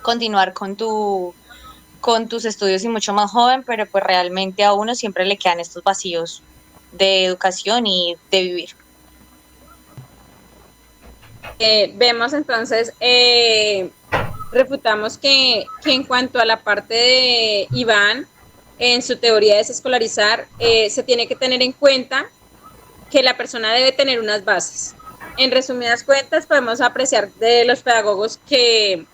continuar con tus estudios y mucho más joven, pero pues realmente a uno siempre le quedan estos vacíos de educación y de vivir. Vemos entonces, refutamos que en cuanto a la parte de Iván, en su teoría de desescolarizar, se tiene que tener en cuenta que la persona debe tener unas bases. En resumidas cuentas, podemos apreciar de los pedagogos que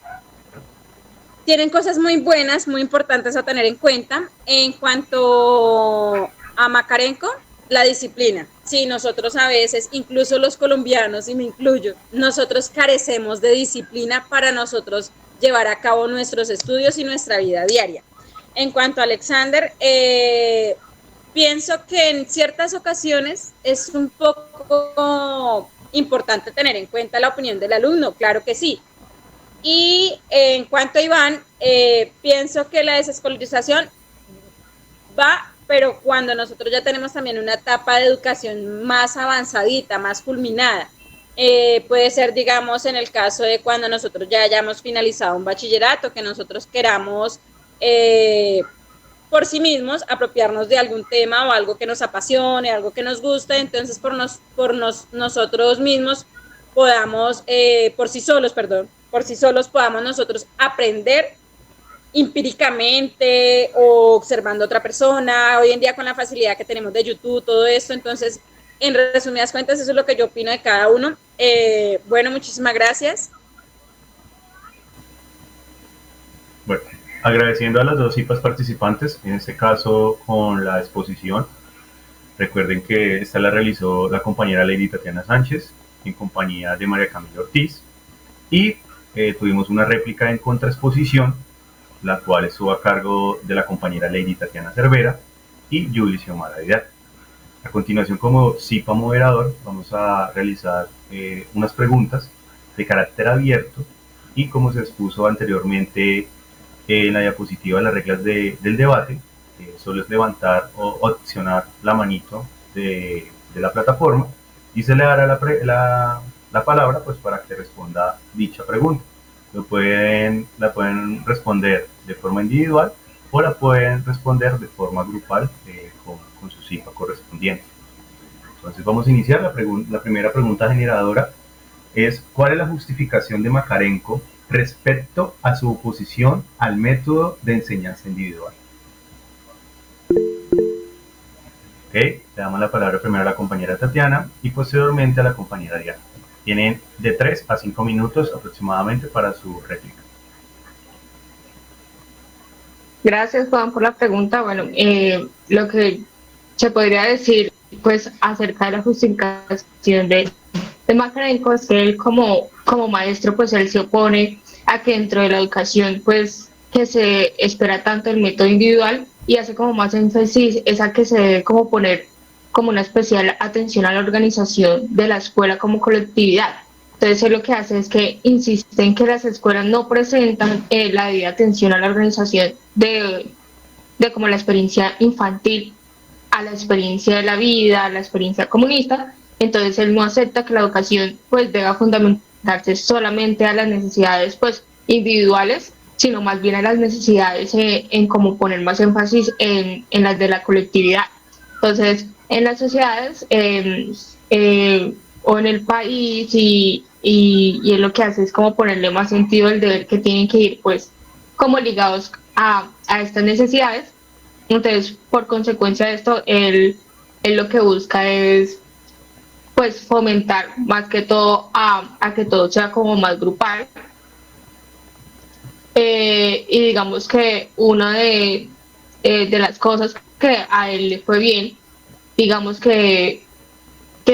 tienen cosas muy buenas, muy importantes a tener en cuenta. En cuanto a Makarenko, la disciplina. Sí, nosotros a veces, incluso los colombianos, y me incluyo, nosotros carecemos de disciplina para nosotros llevar a cabo nuestros estudios y nuestra vida diaria. En cuanto a Alexander, pienso que en ciertas ocasiones es un poco importante tener en cuenta la opinión del alumno, claro que sí. Y en cuanto a Iván, pienso que la desescolarización va, pero cuando nosotros ya tenemos también una etapa de educación más avanzadita, más culminada. Puede ser, digamos, en el caso de cuando nosotros ya hayamos finalizado un bachillerato, que nosotros queramos por sí mismos apropiarnos de algún tema o algo que nos apasione, algo que nos guste, entonces nosotros mismos podamos, por sí solos podamos nosotros aprender empíricamente o observando a otra persona, hoy en día con la facilidad que tenemos de YouTube, todo esto, entonces, en resumidas cuentas, eso es lo que yo opino de cada uno. Bueno, muchísimas gracias. Bueno, agradeciendo a las dos IPAs participantes, en este caso con la exposición. Recuerden que esta la realizó la compañera Lady Tatiana Sánchez en compañía de María Camila Ortiz y tuvimos una réplica en contraexposición, la cual estuvo a cargo de la compañera Lady Tatiana Cervera y Julie Xiomara Vidal. A continuación, como CIPA moderador, vamos a realizar unas preguntas de carácter abierto y como se expuso anteriormente en la diapositiva las reglas del debate, solo es levantar o accionar la manito de la plataforma y se le dará la palabra pues, para que responda dicha pregunta. La pueden responder de forma individual o la pueden responder de forma grupal con su cifra correspondiente. Entonces vamos a iniciar. La primera pregunta generadora es: ¿cuál es la justificación de Makarenko respecto a su oposición al método de enseñanza individual. Ok, le damos la palabra primero a la compañera Tatiana y posteriormente a la compañera Diana. Tienen de 3 a 5 minutos aproximadamente para su réplica. Gracias, Juan, por la pregunta. Bueno, lo que se podría decir, pues, acerca de la justificación de Makarenko es que él como maestro, pues, él se opone a que dentro de la educación, pues, que se espera tanto el método individual y hace como más énfasis es a que se debe como poner como una especial atención a la organización de la escuela como colectividad. Entonces, él lo que hace es que insiste en que las escuelas no presentan la debida atención a la organización de como la experiencia infantil, a la experiencia de la vida, a la experiencia comunista. Entonces, él no acepta que la educación pues deba fundamentarse solamente a las necesidades pues individuales, sino más bien a las necesidades en cómo poner más énfasis en las de la colectividad. Entonces, en las sociedades o en el país y él lo que hace es como ponerle más sentido al deber que tienen que ir pues como ligados a estas necesidades. Entonces, por consecuencia de esto, él lo que busca es pues fomentar más que todo a que todo sea como más grupal. Y digamos que una de las cosas que a él le fue bien, digamos que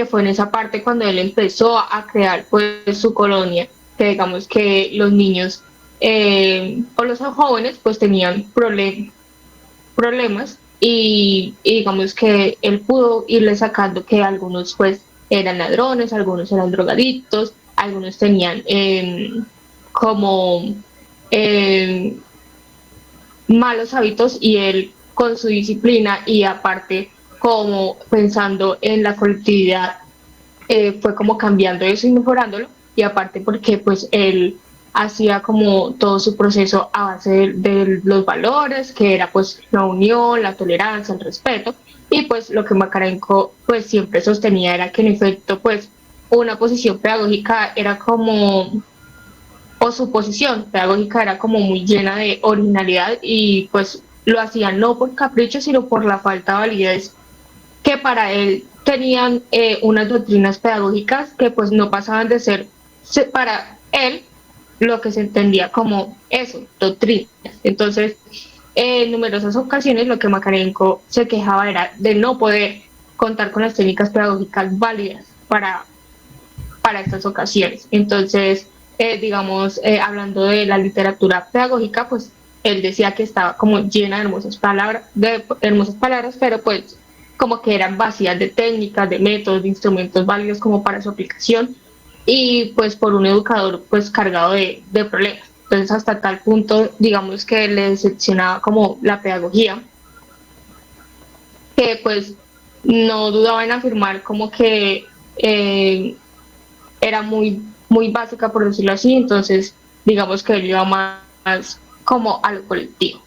fue en esa parte cuando él empezó a crear pues su colonia, que digamos que los niños o los jóvenes pues tenían problemas y digamos que él pudo irle sacando que algunos pues eran ladrones, algunos eran drogadictos, algunos tenían como eh, malos hábitos y él con su disciplina y aparte como pensando en la colectividad fue como cambiando eso y mejorándolo y aparte porque pues él hacía como todo su proceso a base de los valores que era pues la unión, la tolerancia, el respeto y pues lo que Makarenko pues siempre sostenía era que en efecto pues una posición pedagógica era como o su posición pedagógica era como muy llena de originalidad y pues lo hacían no por capricho sino por la falta de validez que para él tenían unas doctrinas pedagógicas que pues no pasaban de ser para él lo que se entendía como eso, doctrinas. Entonces, en numerosas ocasiones lo que Makarenko se quejaba era de no poder contar con las técnicas pedagógicas válidas para estas ocasiones. Entonces, digamos, hablando de la literatura pedagógica, pues él decía que estaba como llena de hermosas palabras, pero pues como que eran vacías de técnicas, de métodos, de instrumentos válidos como para su aplicación y pues por un educador pues cargado de problemas. Entonces hasta tal punto, digamos que le decepcionaba como la pedagogía, que pues no dudaba en afirmar como que era muy básica, por decirlo así, entonces digamos que él iba más como al colectivo.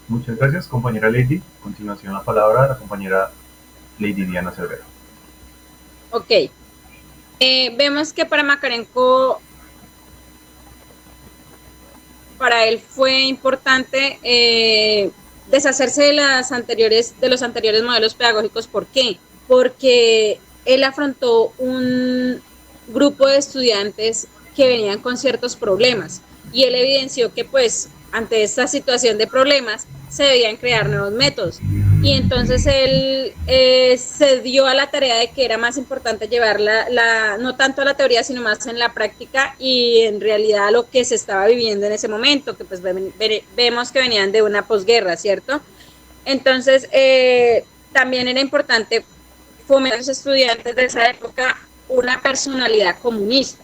Muchas gracias, compañera Lady. A continuación la palabra a la compañera Lady Diana Cervera. Ok. Vemos que para Makarenko, para él fue importante deshacerse de los anteriores modelos pedagógicos. ¿Por qué? Porque él afrontó un grupo de estudiantes que venían con ciertos problemas y él evidenció que pues ante esta situación de problemas se debían crear nuevos métodos y entonces él se dio a la tarea de que era más importante llevarla no tanto a la teoría sino más en la práctica y en realidad lo que se estaba viviendo en ese momento, que pues vemos que venían de una posguerra, ¿cierto? Entonces también era importante fomentar a los estudiantes de esa época una personalidad comunista,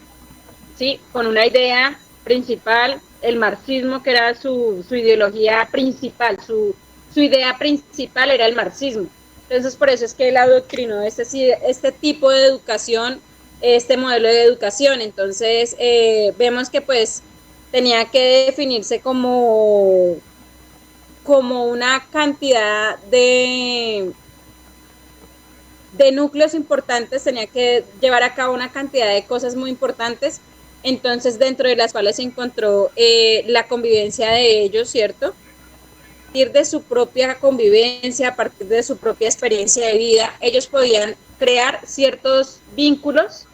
¿sí? Con una idea principal, el marxismo, que era su ideología principal, su idea principal era el marxismo. Entonces, por eso es que él adoctrinó este tipo de educación, este modelo de educación. Entonces, vemos que pues tenía que definirse como una cantidad de núcleos importantes, tenía que llevar a cabo una cantidad de cosas muy importantes, entonces dentro de las cuales se encontró la convivencia de ellos, ¿cierto? A partir de su propia convivencia, a partir de su propia experiencia de vida, ellos podían crear ciertos vínculos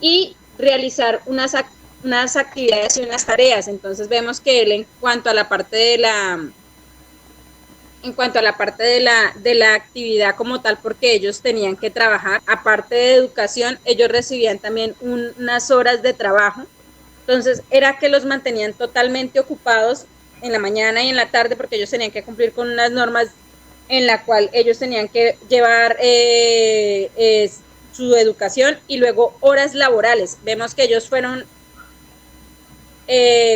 y realizar unas actividades y unas tareas. Entonces vemos que él en cuanto a la parte de la actividad como tal, porque ellos tenían que trabajar, aparte de educación, ellos recibían también unas horas de trabajo, entonces era que los mantenían totalmente ocupados en la mañana y en la tarde, porque ellos tenían que cumplir con unas normas en la cual ellos tenían que llevar su educación y luego horas laborales. Vemos que ellos fueron,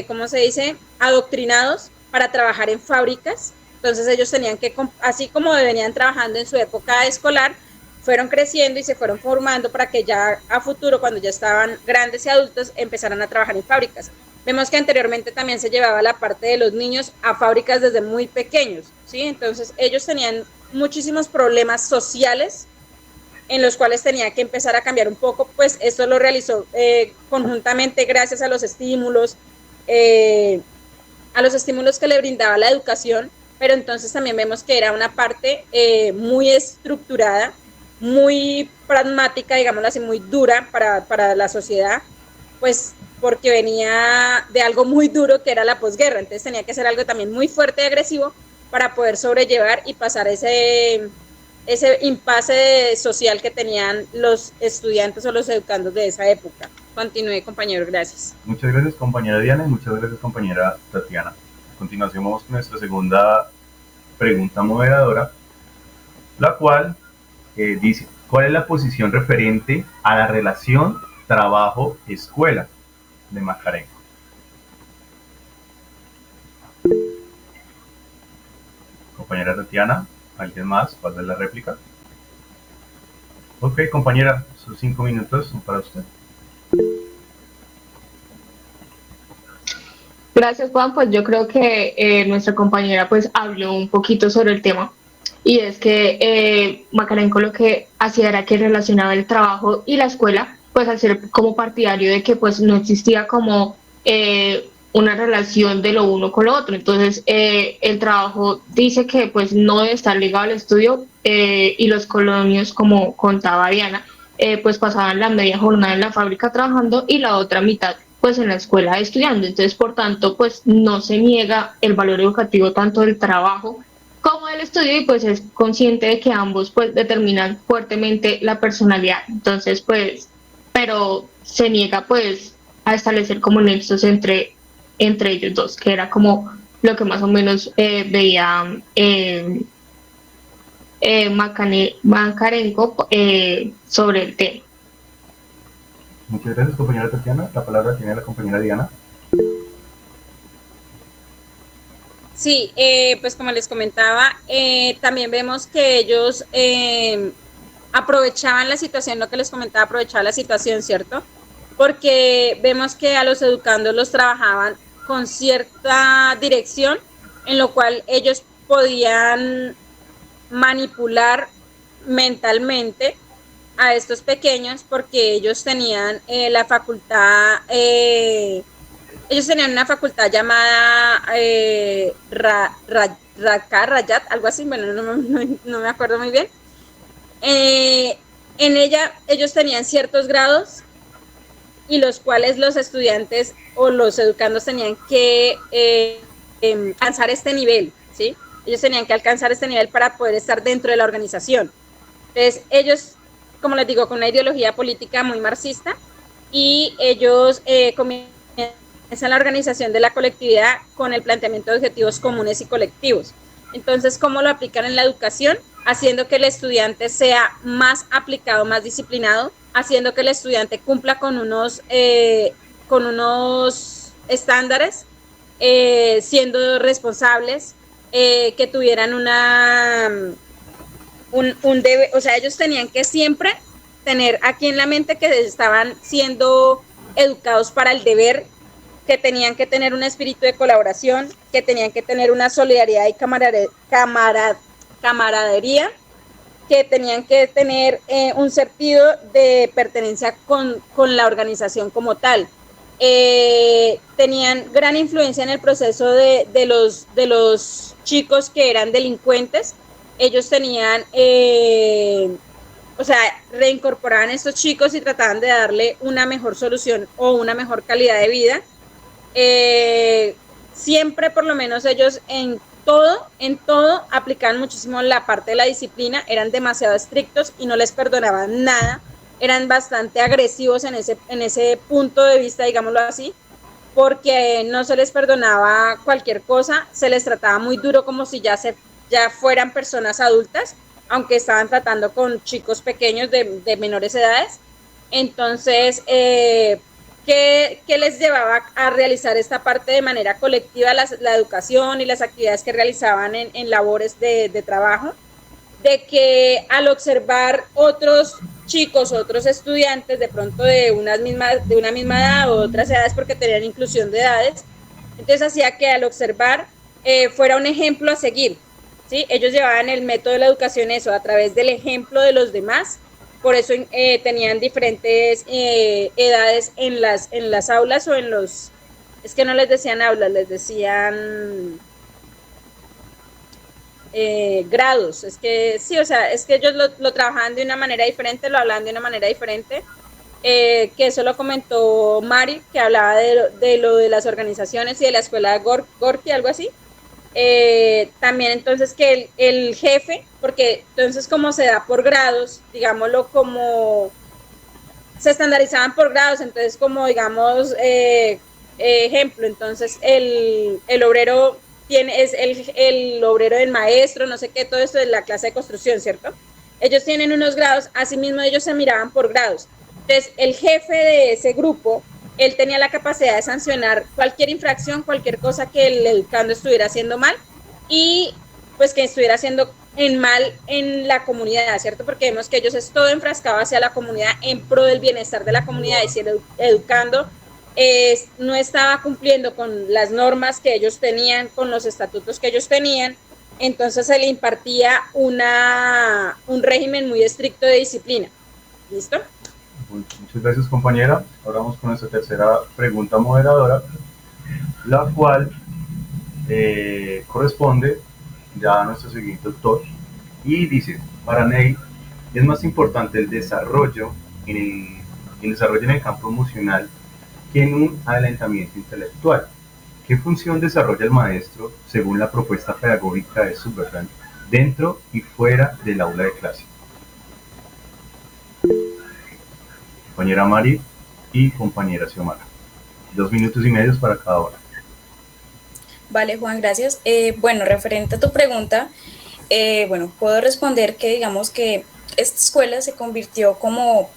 ¿cómo se dice?, adoctrinados para trabajar en fábricas. Entonces ellos tenían que, así como venían trabajando en su época escolar, fueron creciendo y se fueron formando para que ya a futuro, cuando ya estaban grandes y adultos, empezaran a trabajar en fábricas. Vemos que anteriormente también se llevaba la parte de los niños a fábricas desde muy pequeños, ¿sí? Entonces ellos tenían muchísimos problemas sociales en los cuales tenía que empezar a cambiar un poco, pues esto lo realizó conjuntamente gracias a los estímulos que le brindaba la educación, pero entonces también vemos que era una parte muy estructurada, muy pragmática, digámoslo así, muy dura para la sociedad, pues porque venía de algo muy duro que era la posguerra, entonces tenía que ser algo también muy fuerte y agresivo para poder sobrellevar y pasar ese impasse social que tenían los estudiantes o los educandos de esa época. Continúe, compañero, gracias. Muchas gracias, compañera Diana, y muchas gracias, compañera Tatiana. A continuación vamos con nuestra segunda pregunta moderadora, la cual dice: ¿cuál es la posición referente a la relación trabajo-escuela de Makarenko? Compañera Tatiana, ¿alguien más? ¿Cuál es la réplica? Ok, compañera, sus 5 minutos son para usted. Gracias, Juan. Pues yo creo que nuestra compañera pues habló un poquito sobre el tema, y es que Makarenko lo que hacía era que relacionaba el trabajo y la escuela, pues al ser como partidario de que pues no existía como una relación de lo uno con lo otro. Entonces el trabajo dice que pues no debe estar ligado al estudio, y los colonios, como contaba Diana, pues pasaban la media jornada en la fábrica trabajando y la otra mitad pues en la escuela estudiando. Entonces, por tanto, pues no se niega el valor educativo tanto del trabajo como del estudio, y pues es consciente de que ambos pues determinan fuertemente la personalidad. Entonces, pues, pero se niega pues a establecer como nexos entre ellos dos, que era como lo que más o menos veía Makarenko sobre el tema. Muchas gracias, compañera Tatiana. La palabra tiene la compañera Diana. Sí, pues como les comentaba, también vemos que ellos aprovechaban la situación, lo que les comentaba, aprovechaban la situación, ¿cierto? Porque vemos que a los educandos los trabajaban con cierta dirección, en lo cual ellos podían manipular mentalmente a estos pequeños, porque ellos tenían la facultad, ellos tenían una facultad llamada Rayat, algo así, bueno, no me acuerdo muy bien. En ella ellos tenían ciertos grados y los cuales los estudiantes o los educandos tenían que alcanzar este nivel, ¿sí? Ellos tenían que alcanzar este nivel para poder estar dentro de la organización. Entonces, ellos, como les digo, con una ideología política muy marxista, y ellos comienzan la organización de la colectividad con el planteamiento de objetivos comunes y colectivos. Entonces, ¿cómo lo aplican en la educación? Haciendo que el estudiante sea más aplicado, más disciplinado, haciendo que el estudiante cumpla con unos estándares, siendo responsables, que tuvieran un deber, o sea, ellos tenían que siempre tener aquí en la mente que estaban siendo educados para el deber, que tenían que tener un espíritu de colaboración, que tenían que tener una solidaridad y camaradería, que tenían que tener un sentido de pertenencia con la organización como tal. Tenían gran influencia en el proceso de los chicos que eran delincuentes. Ellos tenían, o sea, reincorporaban a estos chicos y trataban de darle una mejor solución o una mejor calidad de vida. Siempre, por lo menos ellos en todo aplicaban muchísimo la parte de la disciplina, eran demasiado estrictos y no les perdonaban nada, eran bastante agresivos en ese punto de vista, digámoslo así, porque no se les perdonaba cualquier cosa, se les trataba muy duro como si ya fueran personas adultas, aunque estaban tratando con chicos pequeños de menores edades. Entonces, ¿qué les llevaba a realizar esta parte de manera colectiva, la educación y las actividades que realizaban en labores de trabajo? De que al observar otros chicos, otros estudiantes, de pronto de una misma edad o otras edades, porque tenían inclusión de edades, entonces hacía que al observar fuera un ejemplo a seguir, ¿sí? Ellos llevaban el método de la educación eso, a través del ejemplo de los demás. Por eso tenían diferentes edades en las aulas o en los... Es que no les decían aulas, les decían grados. Es que sí, o sea, es que ellos lo trabajaban de una manera diferente, lo hablaban de una manera diferente. Que eso lo comentó Mari, que hablaba de lo de las organizaciones y de la escuela de Gorky, algo así. También entonces que el jefe, porque entonces como se da por grados, digámoslo, como se estandarizaban por grados, entonces como digamos, ejemplo, entonces el obrero es el obrero del maestro, no sé qué, todo esto de la clase de construcción, ¿cierto? Ellos tienen unos grados, asimismo ellos se miraban por grados. Entonces el jefe de ese grupo, él tenía la capacidad de sancionar cualquier infracción, cualquier cosa que el educando estuviera haciendo mal y pues que estuviera haciendo mal en la comunidad, ¿cierto? Porque vemos que ellos es todo enfrascado hacia la comunidad en pro del bienestar de la comunidad y si el educando no estaba cumpliendo con las normas que ellos tenían, con los estatutos que ellos tenían, entonces se le impartía un régimen muy estricto de disciplina. ¿Listo? Muchas gracias, compañera. Ahora vamos con nuestra tercera pregunta moderadora, la cual corresponde ya a nuestro siguiente autor y dice: para Ney es más importante el desarrollo en el campo emocional que en un adelantamiento intelectual. ¿Qué función desarrolla el maestro según la propuesta pedagógica de Sutherland dentro y fuera del aula de clase? Compañera Mari y compañera Xiomara. 2 minutos y medio para cada hora. Vale, Juan, gracias. Bueno, referente a tu pregunta, bueno, puedo responder que digamos que esta escuela se convirtió como,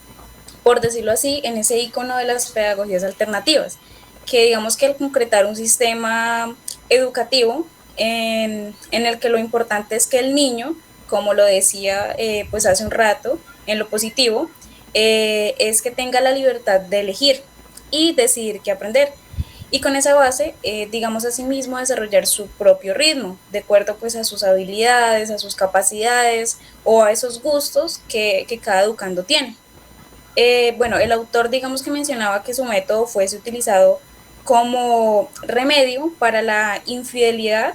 por decirlo así, en ese icono de las pedagogías alternativas, que digamos que al concretar un sistema educativo en el que lo importante es que el niño, como lo decía pues hace un rato, en lo positivo, es que tenga la libertad de elegir y decidir qué aprender. Y con esa base, digamos a sí mismo, desarrollar su propio ritmo, de acuerdo pues a sus habilidades, a sus capacidades o a esos gustos que cada educando tiene. Bueno, el autor digamos que mencionaba que su método fuese utilizado como remedio para la infelicidad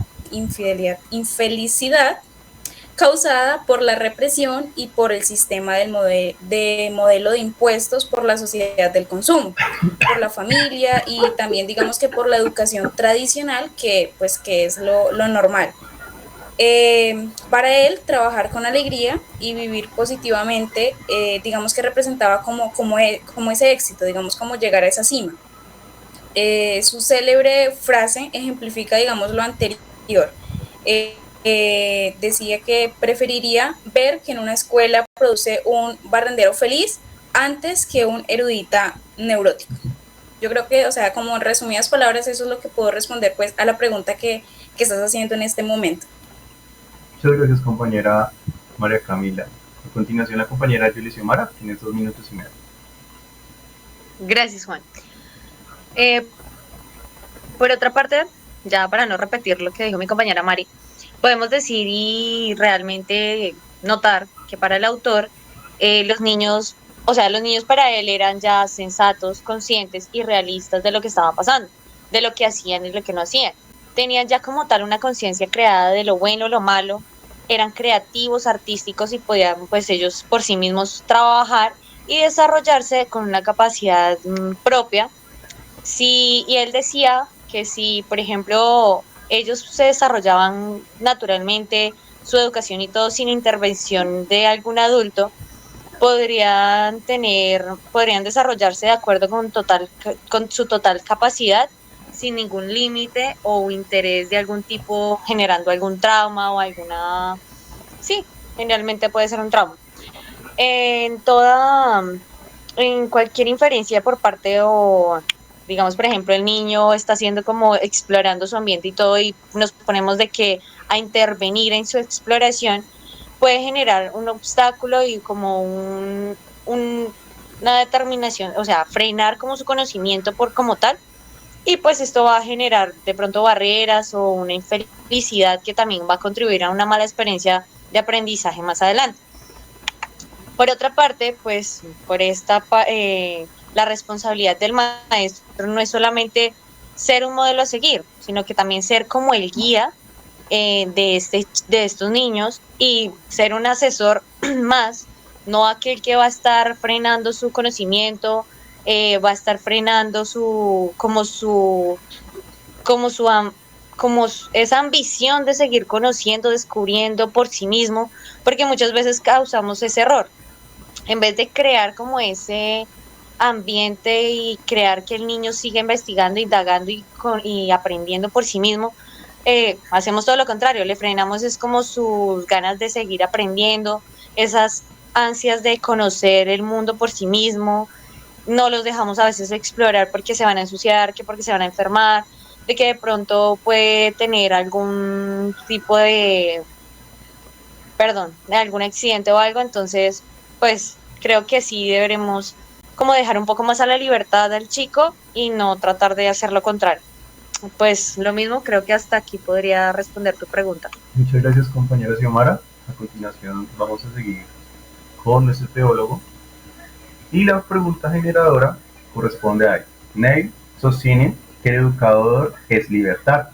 causada por la represión y por el sistema de modelo de impuestos por la sociedad del consumo, por la familia y también digamos que por la educación tradicional que es lo normal. Para él, trabajar con alegría y vivir positivamente, digamos que representaba como ese éxito, digamos como llegar a esa cima. Su célebre frase ejemplifica, digamos, lo anterior. Decía que preferiría ver que en una escuela produce un barrendero feliz antes que un erudita neurótico. Yo creo que, o sea, como en resumidas palabras, eso es lo que puedo responder pues a la pregunta que estás haciendo en este momento. Muchas gracias, compañera María Camila. A continuación, la compañera Julia Xiomara, tiene 2 minutos y medio. Gracias, Juan. Por otra parte, ya para no repetir lo que dijo mi compañera Mari, podemos decir y realmente notar que para el autor los niños, o sea, los niños para él eran ya sensatos, conscientes y realistas de lo que estaba pasando, de lo que hacían y lo que no hacían. Tenían ya como tal una conciencia creada de lo bueno, lo malo, eran creativos, artísticos y podían pues ellos por sí mismos trabajar y desarrollarse con una capacidad propia. Sí, y él decía que si, por ejemplo, ellos se desarrollaban naturalmente su educación y todo sin intervención de algún adulto, podrían desarrollarse de acuerdo con su total capacidad, sin ningún límite o interés de algún tipo, generando algún trauma o alguna, sí, generalmente puede ser un trauma. En toda, en cualquier inferencia por parte o, digamos, por ejemplo, el niño está haciendo como explorando su ambiente y todo y nos ponemos de que a intervenir en su exploración, puede generar un obstáculo y como una determinación, o sea, frenar como su conocimiento por como tal, y pues esto va a generar de pronto barreras o una infelicidad que también va a contribuir a una mala experiencia de aprendizaje más adelante. Por otra parte, pues la responsabilidad del maestro no es solamente ser un modelo a seguir, sino que también ser como el guía de estos niños y ser un asesor más, no aquel que va a estar frenando su conocimiento, va a estar frenando como su esa ambición de seguir conociendo, descubriendo por sí mismo, porque muchas veces causamos ese error. En vez de crear como ese ambiente y crear que el niño siga investigando, indagando y aprendiendo por sí mismo, hacemos todo lo contrario, le frenamos es como sus ganas de seguir aprendiendo, esas ansias de conocer el mundo por sí mismo, no los dejamos a veces explorar porque se van a ensuciar, que porque se van a enfermar, de que de pronto puede tener algún tipo de algún accidente o algo, entonces pues creo que sí deberemos como dejar un poco más a la libertad al chico y no tratar de hacer lo contrario. Pues lo mismo, creo que hasta aquí podría responder tu pregunta. Muchas gracias, compañera Xiomara. A continuación vamos a seguir con nuestro teólogo. Y la pregunta generadora corresponde a él. Neil sostiene que el educador es libertad.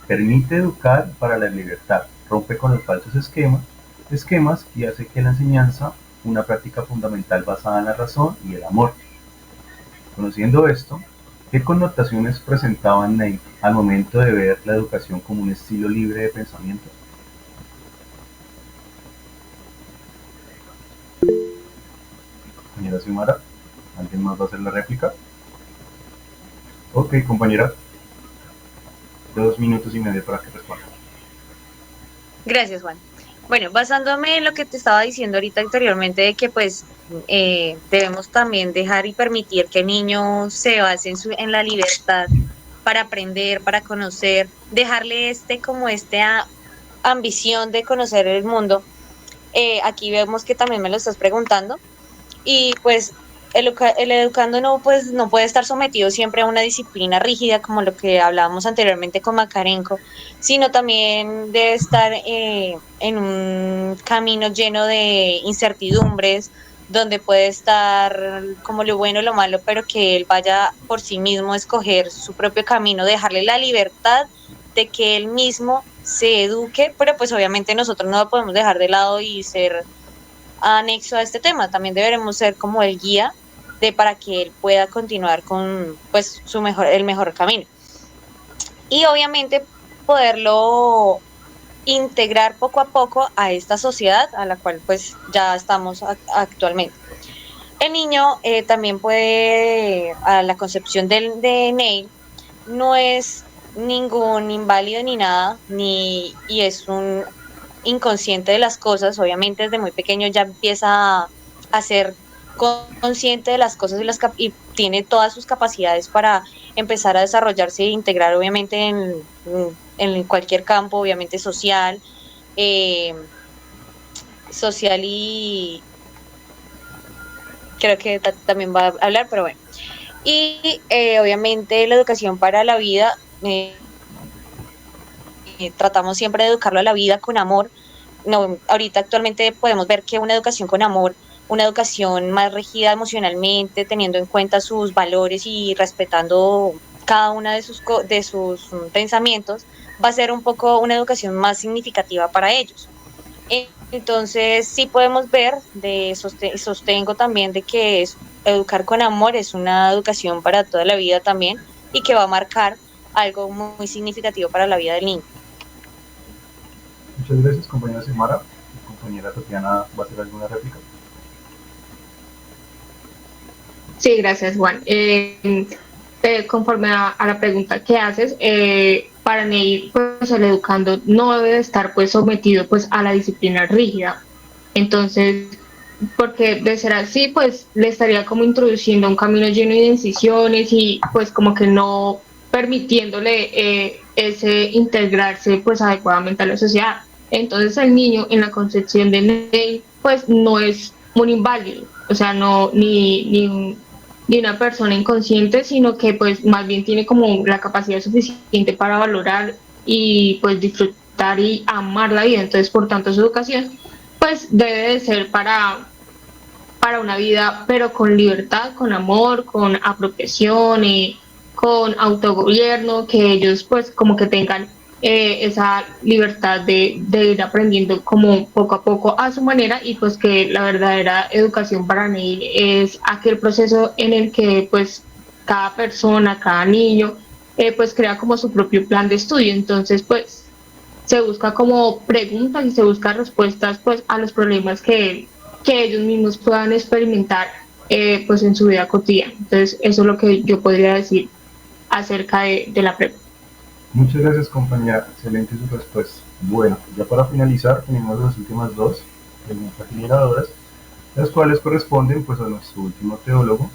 Permite educar para la libertad. Rompe con los falsos esquemas y hace que la enseñanza una práctica fundamental basada en la razón y el amor. Conociendo esto, ¿qué connotaciones presentaba Neil al momento de ver la educación como un estilo libre de pensamiento? Compañera Xiomara, ¿alguien más va a hacer la réplica? Ok, compañera, 2 minutos y medio para que responda. Gracias, Juan. Bueno, basándome en lo que te estaba diciendo ahorita anteriormente, de que pues debemos también dejar y permitir que el niño se base en la libertad para aprender, para conocer, dejarle ambición de conocer el mundo. Aquí vemos que también me lo estás preguntando y pues el educando no puede estar sometido siempre a una disciplina rígida como lo que hablábamos anteriormente con Makarenko, sino también debe estar en un camino lleno de incertidumbres, donde puede estar como lo bueno y lo malo, pero que él vaya por sí mismo a escoger su propio camino, dejarle la libertad de que él mismo se eduque, pero pues obviamente nosotros no lo podemos dejar de lado y ser anexo a este tema, también deberemos ser como el guía para que él pueda continuar con pues el mejor camino. Y obviamente poderlo integrar poco a poco a esta sociedad a la cual pues ya estamos actualmente. El niño también puede, a la concepción de Neil, no es ningún inválido ni nada, y es un inconsciente de las cosas, obviamente desde muy pequeño ya empieza a ser consciente de las cosas y tiene todas sus capacidades para empezar a desarrollarse e integrar obviamente en cualquier campo, obviamente social y creo que también va a hablar, pero bueno. Y obviamente la educación para la vida, tratamos siempre de educarlo a la vida con amor, no, ahorita actualmente podemos ver que una educación con amor, una educación más regida emocionalmente, teniendo en cuenta sus valores y respetando cada una de sus pensamientos, va a ser un poco una educación más significativa para ellos. Entonces, sí podemos ver, sostengo también de que educar con amor es una educación para toda la vida también y que va a marcar algo muy significativo para la vida del niño. Muchas gracias, compañera Xiomara. Compañera Tatiana, ¿va a hacer alguna réplica? Sí, gracias, Juan. Conforme a la pregunta que haces, para Neil, pues el educando no debe estar pues sometido pues a la disciplina rígida. Entonces, porque de ser así, pues le estaría como introduciendo un camino lleno de decisiones y pues como que no permitiéndole ese integrarse pues adecuadamente a la sociedad. Entonces el niño en la concepción de Neil pues no es un inválido, o sea, no ni una persona inconsciente, sino que pues más bien tiene como la capacidad suficiente para valorar y pues disfrutar y amar la vida. Entonces, por tanto, su educación pues debe de ser para una vida, pero con libertad, con amor, con apropiación, con autogobierno, que ellos pues como que tengan esa libertad de ir aprendiendo como poco a poco a su manera y pues que la verdadera educación para mí es aquel proceso en el que pues cada persona, cada niño pues crea como su propio plan de estudio. Entonces pues se busca como preguntas y se busca respuestas pues a los problemas que ellos mismos puedan experimentar pues en su vida cotidiana. Entonces eso es lo que yo podría decir acerca de la pregunta. Muchas gracias, compañera. Excelente su respuesta. Bueno, ya para finalizar, tenemos las últimas dos preguntas generadoras, las cuales corresponden pues a nuestro último teólogo,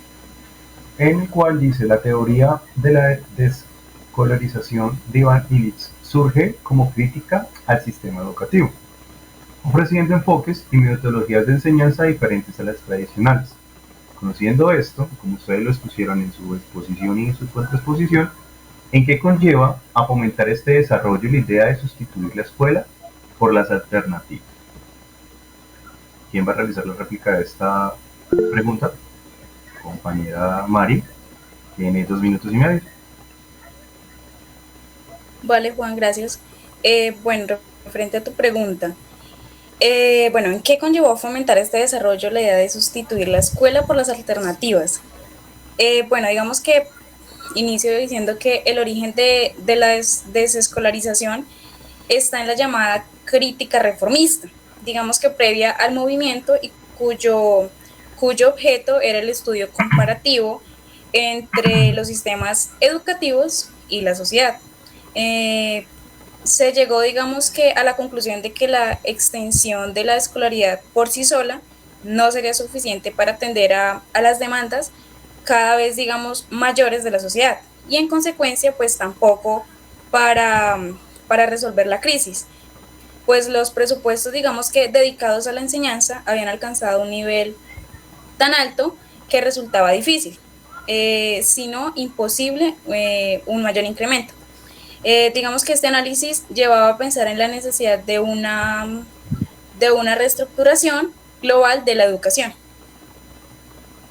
en el cual dice: la teoría de la descolarización de Iván Illich surge como crítica al sistema educativo, ofreciendo enfoques y metodologías de enseñanza diferentes a las tradicionales. Conociendo esto, como ustedes lo expusieron en su exposición y en su contraexposición, ¿en qué conlleva a fomentar este desarrollo y la idea de sustituir la escuela por las alternativas? ¿Quién va a realizar la réplica de esta pregunta? Compañera Mari, tiene 2 minutos y medio. Vale, Juan, gracias. Bueno, referente a tu pregunta, bueno, ¿en qué conllevó a fomentar este desarrollo la idea de sustituir la escuela por las alternativas? Bueno, digamos que inicio diciendo que el origen de la desescolarización está en la llamada crítica reformista, digamos que previa al movimiento y cuyo objeto era el estudio comparativo entre los sistemas educativos y la sociedad. Se llegó, digamos que, a la conclusión de que la extensión de la escolaridad por sí sola no sería suficiente para atender a las demandas cada vez, digamos, mayores de la sociedad y en consecuencia, pues tampoco para resolver la crisis, pues los presupuestos, digamos que dedicados a la enseñanza habían alcanzado un nivel tan alto que resultaba difícil, sino imposible, un mayor incremento. Digamos que este análisis llevaba a pensar en la necesidad de una reestructuración global de la educación.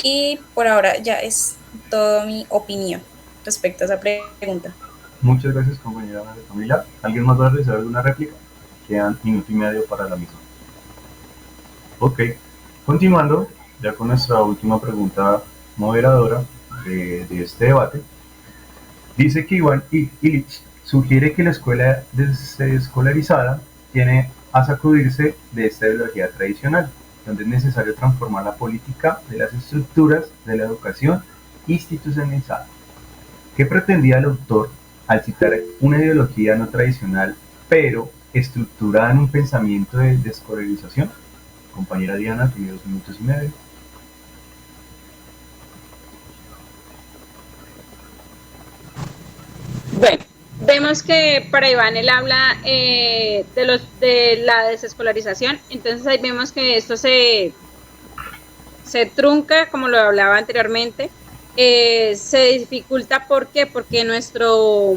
Y por ahora ya es toda mi opinión respecto a esa pregunta. Muchas gracias, compañera Camila. ¿Alguien más va a realizar alguna réplica? Quedan 1 minuto y medio para la misma. Ok, continuando ya con nuestra última pregunta moderadora de este debate. Dice que Iván Illich sugiere que la escuela desescolarizada tiene a sacudirse de esta ideología tradicional, donde es necesario transformar la política de las estructuras de la educación institucionalizada. ¿Qué pretendía el autor al citar una ideología no tradicional, pero estructurada en un pensamiento de descolarización? Compañera Diana, tiene 2 minutos y medio. Bueno, vemos que para Iván él habla de la desescolarización, entonces ahí vemos que esto se trunca, como lo hablaba anteriormente, se dificulta. ¿Por qué? Porque nuestro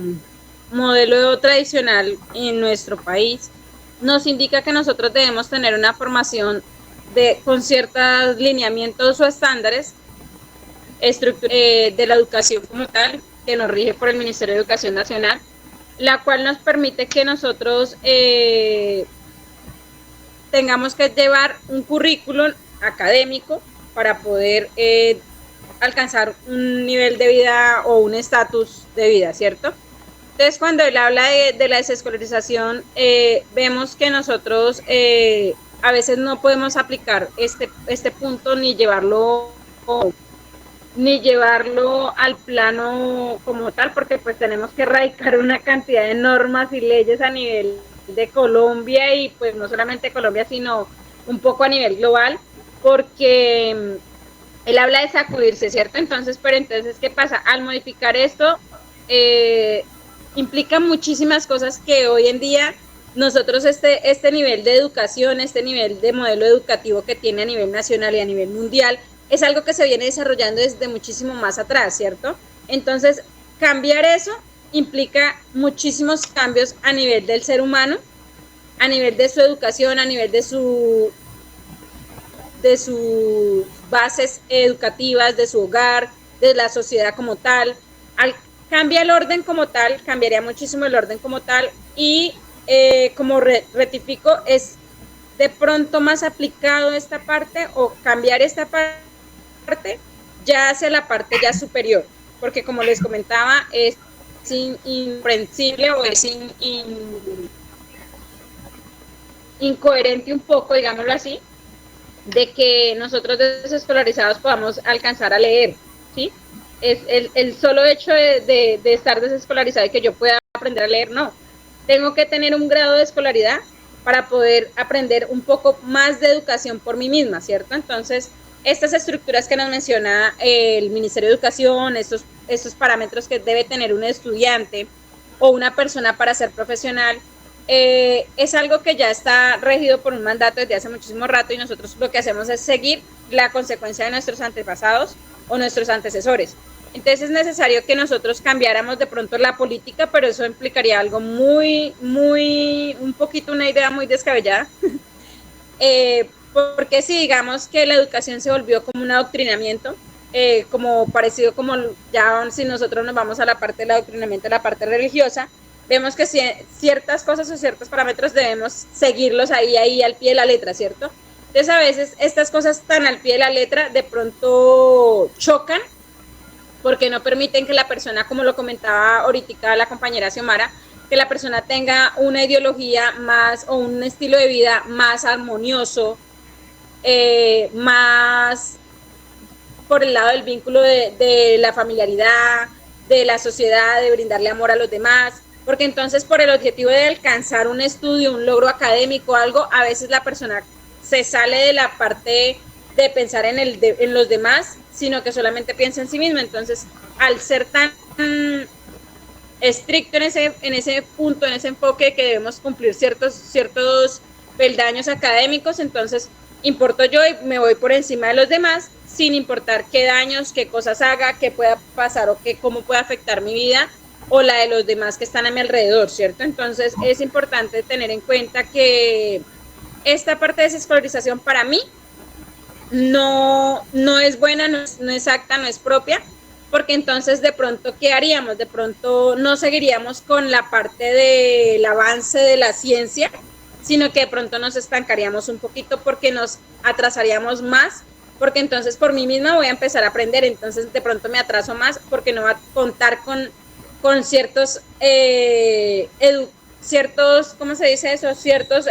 modelo tradicional en nuestro país nos indica que nosotros debemos tener una formación con ciertos lineamientos o estándares de la educación como tal, que nos rige por el Ministerio de Educación Nacional, la cual nos permite que nosotros tengamos que llevar un currículum académico para poder alcanzar un nivel de vida o un estatus de vida, ¿cierto? Entonces, cuando él habla de la desescolarización, vemos que nosotros a veces no podemos aplicar este punto ni llevarlo al plano como tal, porque pues tenemos que erradicar una cantidad de normas y leyes a nivel de Colombia, y pues no solamente Colombia, sino un poco a nivel global, porque él habla de sacudirse, ¿cierto? Entonces, pero entonces, ¿qué pasa? Al modificar esto, implica muchísimas cosas que hoy en día nosotros este nivel de educación, este nivel de modelo educativo que tiene a nivel nacional y a nivel mundial, es algo que se viene desarrollando desde muchísimo más atrás, ¿cierto? Entonces, cambiar eso implica muchísimos cambios a nivel del ser humano, a nivel de su educación, a nivel de sus bases educativas, de su hogar, de la sociedad como tal. Cambia el orden como tal, cambiaría muchísimo el orden como tal, y como rectifico, es de pronto más aplicado esta parte, o cambiar esta parte ya hacia la parte ya superior, porque como les comentaba, es incomprensible o es incoherente un poco, digámoslo así, de que nosotros desescolarizados podamos alcanzar a leer, ¿sí? Es el solo hecho de estar desescolarizado y que yo pueda aprender a leer, no. Tengo que tener un grado de escolaridad para poder aprender un poco más de educación por mí misma, ¿cierto? Entonces, estas estructuras que nos menciona el Ministerio de Educación, estos parámetros que debe tener un estudiante o una persona para ser profesional, es algo que ya está regido por un mandato desde hace muchísimo rato, y nosotros lo que hacemos es seguir la consecuencia de nuestros antepasados o nuestros antecesores. Entonces es necesario que nosotros cambiáramos de pronto la política, pero eso implicaría algo un poquito una idea muy descabellada, porque si digamos que la educación se volvió como un adoctrinamiento, como parecido como ya si nosotros nos vamos a la parte del adoctrinamiento, a la parte religiosa, vemos que ciertas cosas o ciertos parámetros debemos seguirlos ahí al pie de la letra, ¿cierto? Entonces a veces estas cosas tan al pie de la letra de pronto chocan, porque no permiten que la persona, como lo comentaba ahorita la compañera Xiomara, que la persona tenga una ideología más o un estilo de vida más armonioso, más por el lado del vínculo de la familiaridad, de la sociedad, de brindarle amor a los demás, porque entonces por el objetivo de alcanzar un estudio, un logro académico, algo, a veces la persona se sale de la parte de pensar en los demás, sino que solamente piensa en sí misma. Entonces, al ser tan estricto en ese punto, en ese enfoque que debemos cumplir ciertos peldaños académicos, entonces importo yo y me voy por encima de los demás, sin importar qué daños, qué cosas haga, qué pueda pasar o cómo puede afectar mi vida o la de los demás que están a mi alrededor, ¿cierto? Entonces es importante tener en cuenta que esta parte de desescolarización para mí no es buena, no es exacta, no es propia, porque entonces de pronto, ¿qué haríamos? De pronto no seguiríamos con la parte del avance de la ciencia, sino que de pronto nos estancaríamos un poquito porque nos atrasaríamos más, porque entonces por mí misma voy a empezar a aprender, entonces de pronto me atraso más porque no va a contar con ciertos, ¿cómo se dice eso? Ciertos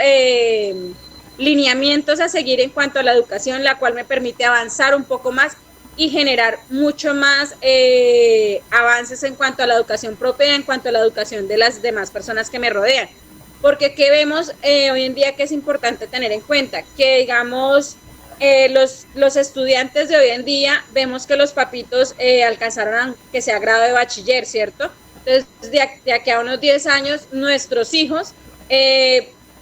lineamientos a seguir en cuanto a la educación, la cual me permite avanzar un poco más y generar mucho más avances en cuanto a la educación propia, en cuanto a la educación de las demás personas que me rodean. Porque ¿qué vemos hoy en día que es importante tener en cuenta? Que digamos, los estudiantes de hoy en día, vemos que los papitos alcanzaron que sea grado de bachiller, ¿cierto? Entonces, de aquí a unos 10 años, nuestros hijos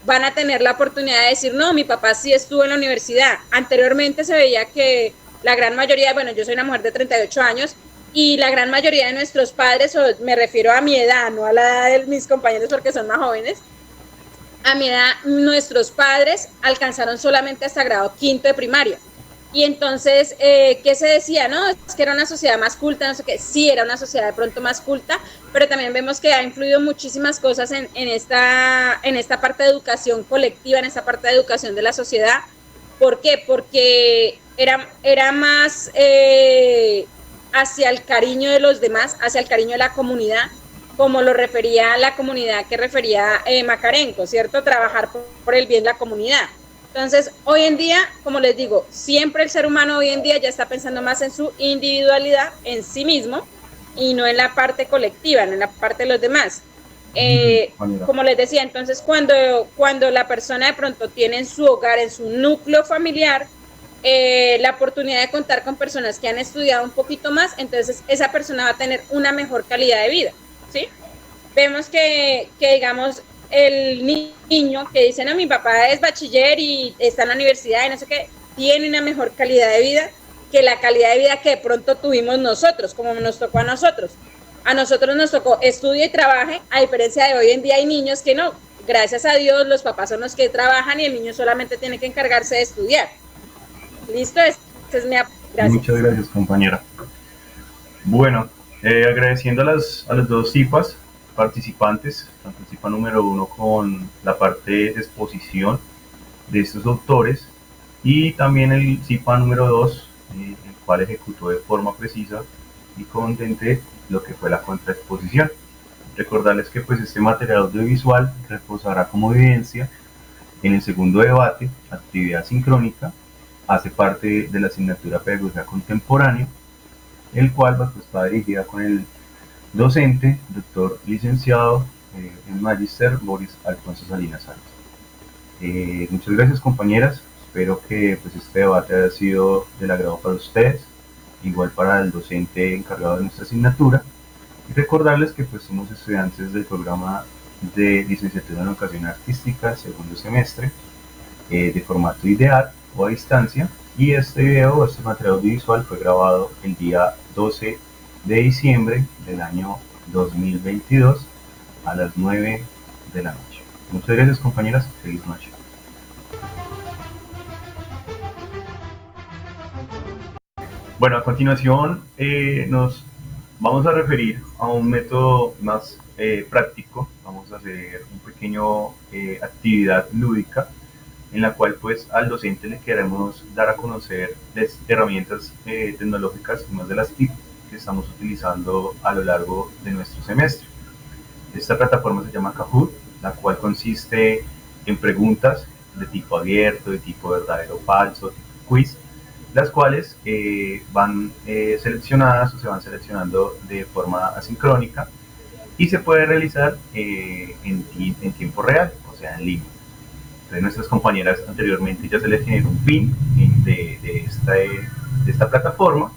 van a tener la oportunidad de decir, no, mi papá sí estuvo en la universidad. Anteriormente se veía que la gran mayoría, bueno, yo soy una mujer de 38 años, y la gran mayoría de nuestros padres, o me refiero a mi edad, no a la edad de mis compañeros porque son más jóvenes, a mi edad, nuestros padres alcanzaron solamente hasta grado quinto de primaria. Y entonces, ¿qué se decía? No, es que era una sociedad más culta, no sé qué. Sí, era una sociedad de pronto más culta, pero también vemos que ha influido muchísimas cosas en esta parte de educación colectiva, en esta parte de educación de la sociedad. ¿Por qué? Porque era más hacia el cariño de los demás, hacia el cariño de la comunidad, como lo refería la comunidad que refería Makarenko, ¿cierto? Trabajar por el bien de la comunidad. Entonces, hoy en día, como les digo, siempre el ser humano hoy en día ya está pensando más en su individualidad, en sí mismo, y no en la parte colectiva, no en la parte de los demás. Como les decía, entonces cuando la persona de pronto tiene en su hogar, en su núcleo familiar, la oportunidad de contar con personas que han estudiado un poquito más, entonces esa persona va a tener una mejor calidad de vida, ¿sí? Vemos que digamos, el niño que dice, no, mi papá es bachiller y está en la universidad y no sé qué, tiene una mejor calidad de vida que la calidad de vida que de pronto tuvimos nosotros, como nos tocó a nosotros. A nosotros nos tocó estudie y trabaje, a diferencia de hoy en día hay niños que no, gracias a Dios los papás son los que trabajan y el niño solamente tiene que encargarse de estudiar. ¿Listo? Esa es mi gracias. Muchas gracias, compañera. Bueno, agradeciendo a los dos CIPAs participantes, tanto el CIPA número 1 con la parte de exposición de estos autores y también el CIPA número 2, el cual ejecutó de forma precisa y contundente lo que fue la contraexposición. Recordarles que pues este material audiovisual reposará como evidencia en el segundo debate, actividad sincrónica, hace parte de la asignatura Pedagogía Contemporánea, el cual pues, está dirigida con el docente, doctor licenciado en Magister Boris Alfonso Salinas Sáenz. Muchas gracias, compañeras. Espero que pues, este debate haya sido del agrado para ustedes, igual para el docente encargado de nuestra asignatura. Y recordarles que pues, somos estudiantes del programa de licenciatura en Educación Artística, segundo semestre, de formato ideal o a distancia. Y este video, este material audiovisual fue grabado el día 12 de diciembre del año 2022 a las 9 de la noche. Muchas gracias, compañeras. Feliz noche. Bueno, a continuación nos vamos a referir a un método más práctico. Vamos a hacer un pequeño actividad lúdica en la cual pues al docente le queremos dar a conocer las herramientas tecnológicas, más de las TIC que estamos utilizando a lo largo de nuestro semestre. Esta plataforma se llama Kahoot, la cual consiste en preguntas de tipo abierto, de tipo verdadero o falso, tipo quiz, las cuales van seleccionadas o se van seleccionando de forma asincrónica y se puede realizar en tiempo real, o sea, en línea. Entonces, nuestras compañeras anteriormente ya seleccionaron un pin de esta plataforma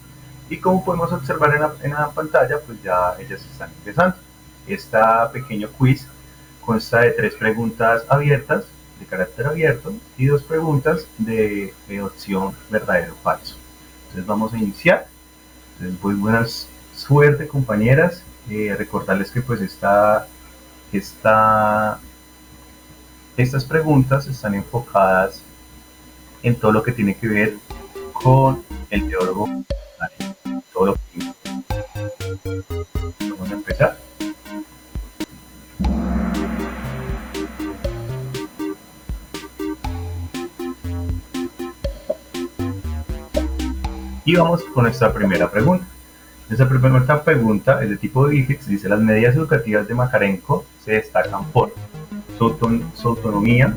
y como podemos observar en la pantalla, pues ya ellas están empezando. Este pequeño quiz consta de 3 preguntas abiertas, de carácter abierto, y 2 preguntas de opción verdadero o falso. Entonces vamos a iniciar. Entonces, pues buena suerte, compañeras. Recordarles que pues estas preguntas están enfocadas en todo lo que tiene que ver con el teólogo. Vamos a empezar. Y vamos con nuestra primera pregunta. Nuestra primera pregunta es de tipo Digits. Dice: las medidas educativas de Makarenko se destacan por su autonomía,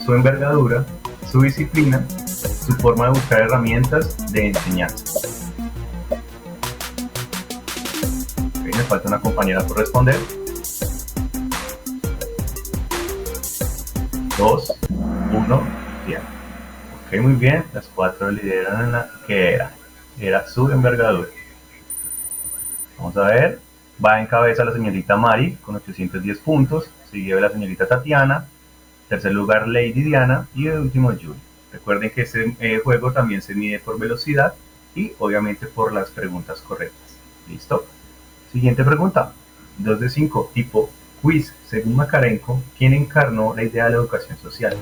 su envergadura, su disciplina, su forma de buscar herramientas de enseñanza. Okay, me falta una compañera por responder. 2, 1, bien. Ok, muy bien. Las 4 lideran en la que era su envergadura. Vamos a ver. Va en cabeza la señorita Mari con 810 puntos. Sigue la señorita Tatiana. Tercer lugar, Lady Diana. Y el último, Julie. Recuerden que este juego también se mide por velocidad y obviamente por las preguntas correctas. ¿Listo? Siguiente pregunta. 2 de 5, tipo Quiz, según Makarenko, ¿quién encarnó la idea de la educación social?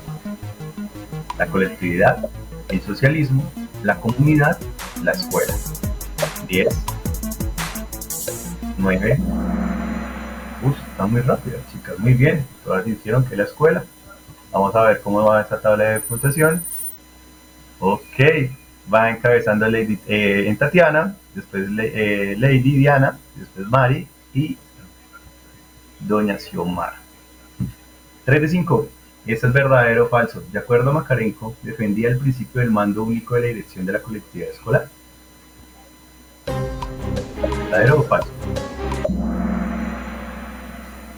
La colectividad, el socialismo, la comunidad, la escuela. 10, 9. Está muy rápida, chicas, muy bien. Todas dijeron que la escuela. Vamos a ver cómo va esta tabla de puntuación. Ok, va encabezando Lady, en Tatiana, después Lady Diana, después Mari y Doña Xiomara. 3 de 5. ¿Esto es verdadero o falso? De acuerdo a Makarenko, defendía el principio del mando único de la dirección de la colectividad escolar. ¿Verdadero o falso?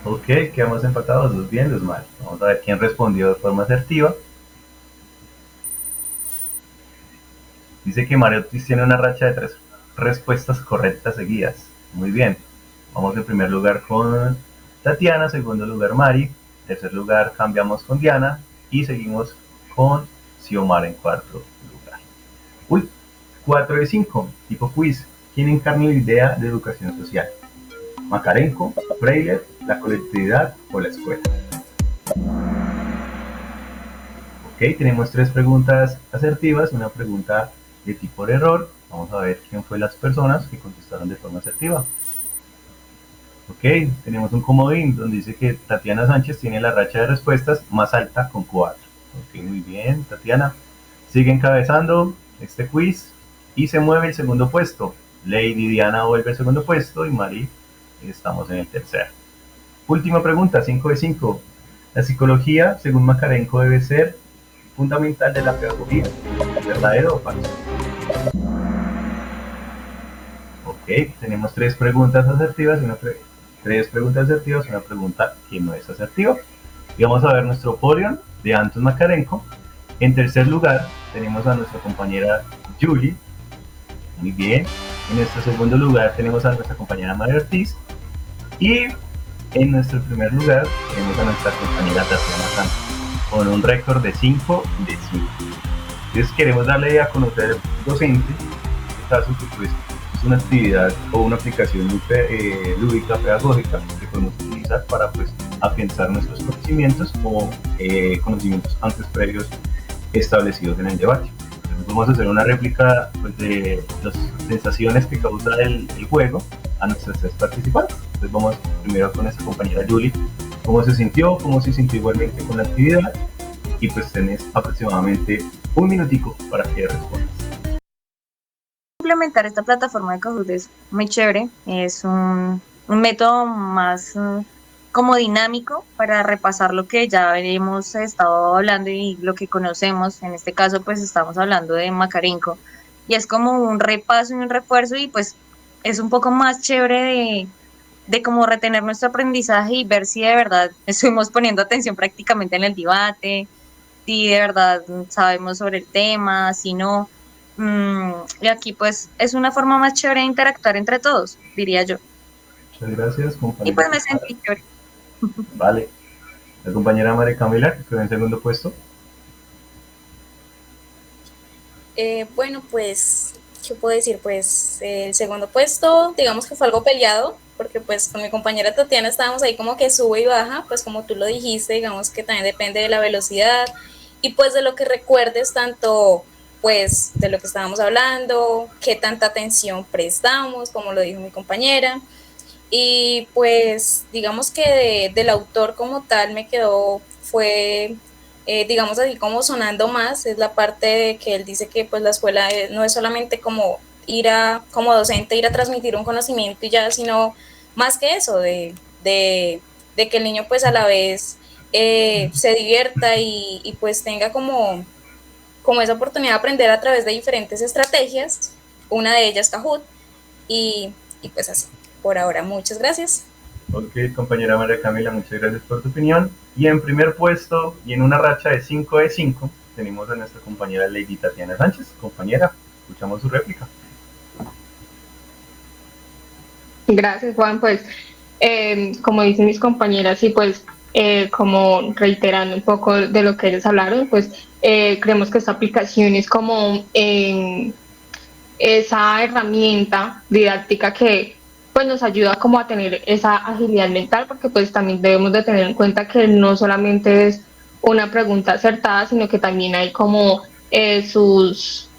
Ok, quedamos empatados, 2 bien, 2 mal. Vamos a ver quién respondió de forma asertiva. Dice que Mario Ortiz tiene una racha de 3 respuestas correctas seguidas. Muy bien. Vamos en primer lugar con Tatiana, segundo lugar Mari, tercer lugar cambiamos con Diana y seguimos con Xiomara en cuarto lugar. 4 de 5, tipo quiz. ¿Quién encarna la idea de educación social? Makarenko, Freiler, la colectividad o la escuela. Ok, tenemos 3 preguntas asertivas, una pregunta de tipo de error. Vamos a ver quién fue las personas que contestaron de forma asertiva. Ok, tenemos un comodín donde dice que Tatiana Sánchez tiene la racha de respuestas más alta con 4. Ok, muy bien, Tatiana. Sigue encabezando este quiz y se mueve el segundo puesto. Lady Diana vuelve al segundo puesto y Mari estamos en el tercero. Última pregunta, 5 de 5. La psicología, según Makarenko, debe ser fundamental de la pedagogía. ¿Verdadero o falso? Ok, tenemos 3 preguntas asertivas y una pregunta que no es asertiva. Y vamos a ver nuestro podio de Anton Makarenko. En tercer lugar tenemos a nuestra compañera Julie. Muy bien. En nuestro segundo lugar tenemos a nuestra compañera María Ortiz. Y en nuestro primer lugar tenemos a nuestra compañera Tatiana Sánchez con un récord de 5 de 5. Entonces queremos darle a conocer al docente, en este caso, que pues, es una actividad o una aplicación muy lúdica, pedagógica, que podemos utilizar para pues afianzar nuestros conocimientos o conocimientos antes previos establecidos en el debate. Entonces, vamos a hacer una réplica pues, de las sensaciones que causa el juego a nuestros 3 participantes. Entonces vamos primero con nuestra compañera Julie, cómo se sintió igualmente con la actividad, y pues tenés aproximadamente un minutico para que respondas. Implementar esta plataforma de Kahoot es muy chévere, es un método más como dinámico para repasar lo que ya hemos estado hablando y lo que conocemos. En este caso pues estamos hablando de Makarenko y es como un repaso y un refuerzo, y pues es un poco más chévere de cómo retener nuestro aprendizaje y ver si de verdad estuvimos poniendo atención prácticamente en el debate, si de verdad sabemos sobre el tema, si no. Y aquí pues es una forma más chévere de interactuar entre todos, diría yo. Muchas gracias, compañera. Y pues me sentí chévere. Vale. La compañera María Camila, que quedó en segundo puesto. Bueno, pues, ¿qué puedo decir? Pues el segundo puesto, digamos que fue algo peleado, porque pues con mi compañera Tatiana estábamos ahí como que sube y baja, pues como tú lo dijiste, digamos que también depende de la velocidad y pues de lo que recuerdes, tanto pues de lo que estábamos hablando, qué tanta atención prestamos, como lo dijo mi compañera. Y pues digamos que del autor como tal me quedó, fue digamos así como sonando más, es la parte de que él dice que pues la escuela no es solamente como como docente, ir a transmitir un conocimiento y ya, sino más que eso, de que el niño pues a la vez se divierta y pues tenga como esa oportunidad de aprender a través de diferentes estrategias, una de ellas Kahoot, y pues así. Por ahora, muchas gracias. Ok, compañera María Camila, muchas gracias por tu opinión. Y en primer puesto, y en una racha de 5 de 5, tenemos a nuestra compañera Lady Tatiana Sánchez. Compañera, escuchamos su réplica. Gracias, Juan. Pues, como dicen mis compañeras, y pues, como reiterando un poco de lo que ellos hablaron, pues, creemos que esta aplicación es como esa herramienta didáctica que pues nos ayuda como a tener esa agilidad mental, porque pues también debemos de tener en cuenta que no solamente es una pregunta acertada, sino que también hay como sus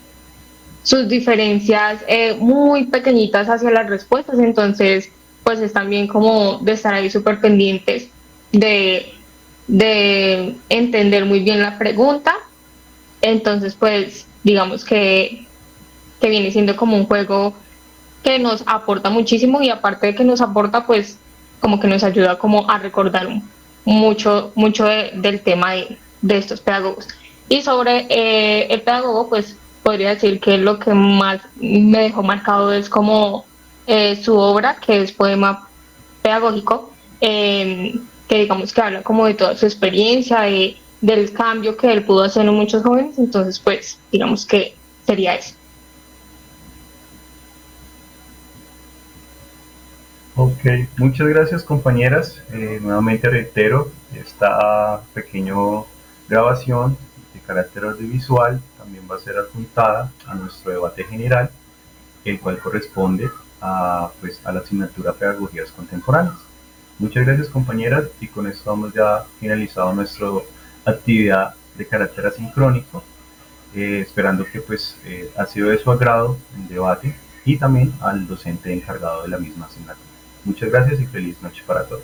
diferencias muy pequeñitas hacia las respuestas, entonces pues es también como de estar ahí súper pendientes de, de entender muy bien la pregunta, entonces pues digamos que viene siendo como un juego que nos aporta muchísimo y aparte de que nos aporta, pues como que nos ayuda como a recordar mucho del tema de estos pedagogos. Y sobre el pedagogo, pues podría decir que lo que más me dejó marcado es como su obra, que es Poema Pedagógico, que digamos que habla como de toda su experiencia, del cambio que él pudo hacer en muchos jóvenes, entonces pues digamos que sería eso. Ok, muchas gracias compañeras. Nuevamente reitero, esta pequeña grabación de carácter audiovisual también va a ser adjuntada a nuestro debate general, el cual corresponde a la asignatura Pedagogías Contemporáneas. Muchas gracias compañeras y con esto hemos ya finalizado nuestra actividad de carácter asincrónico, esperando que ha sido de su agrado el debate y también al docente encargado de la misma asignatura. Muchas gracias y feliz noche para todos.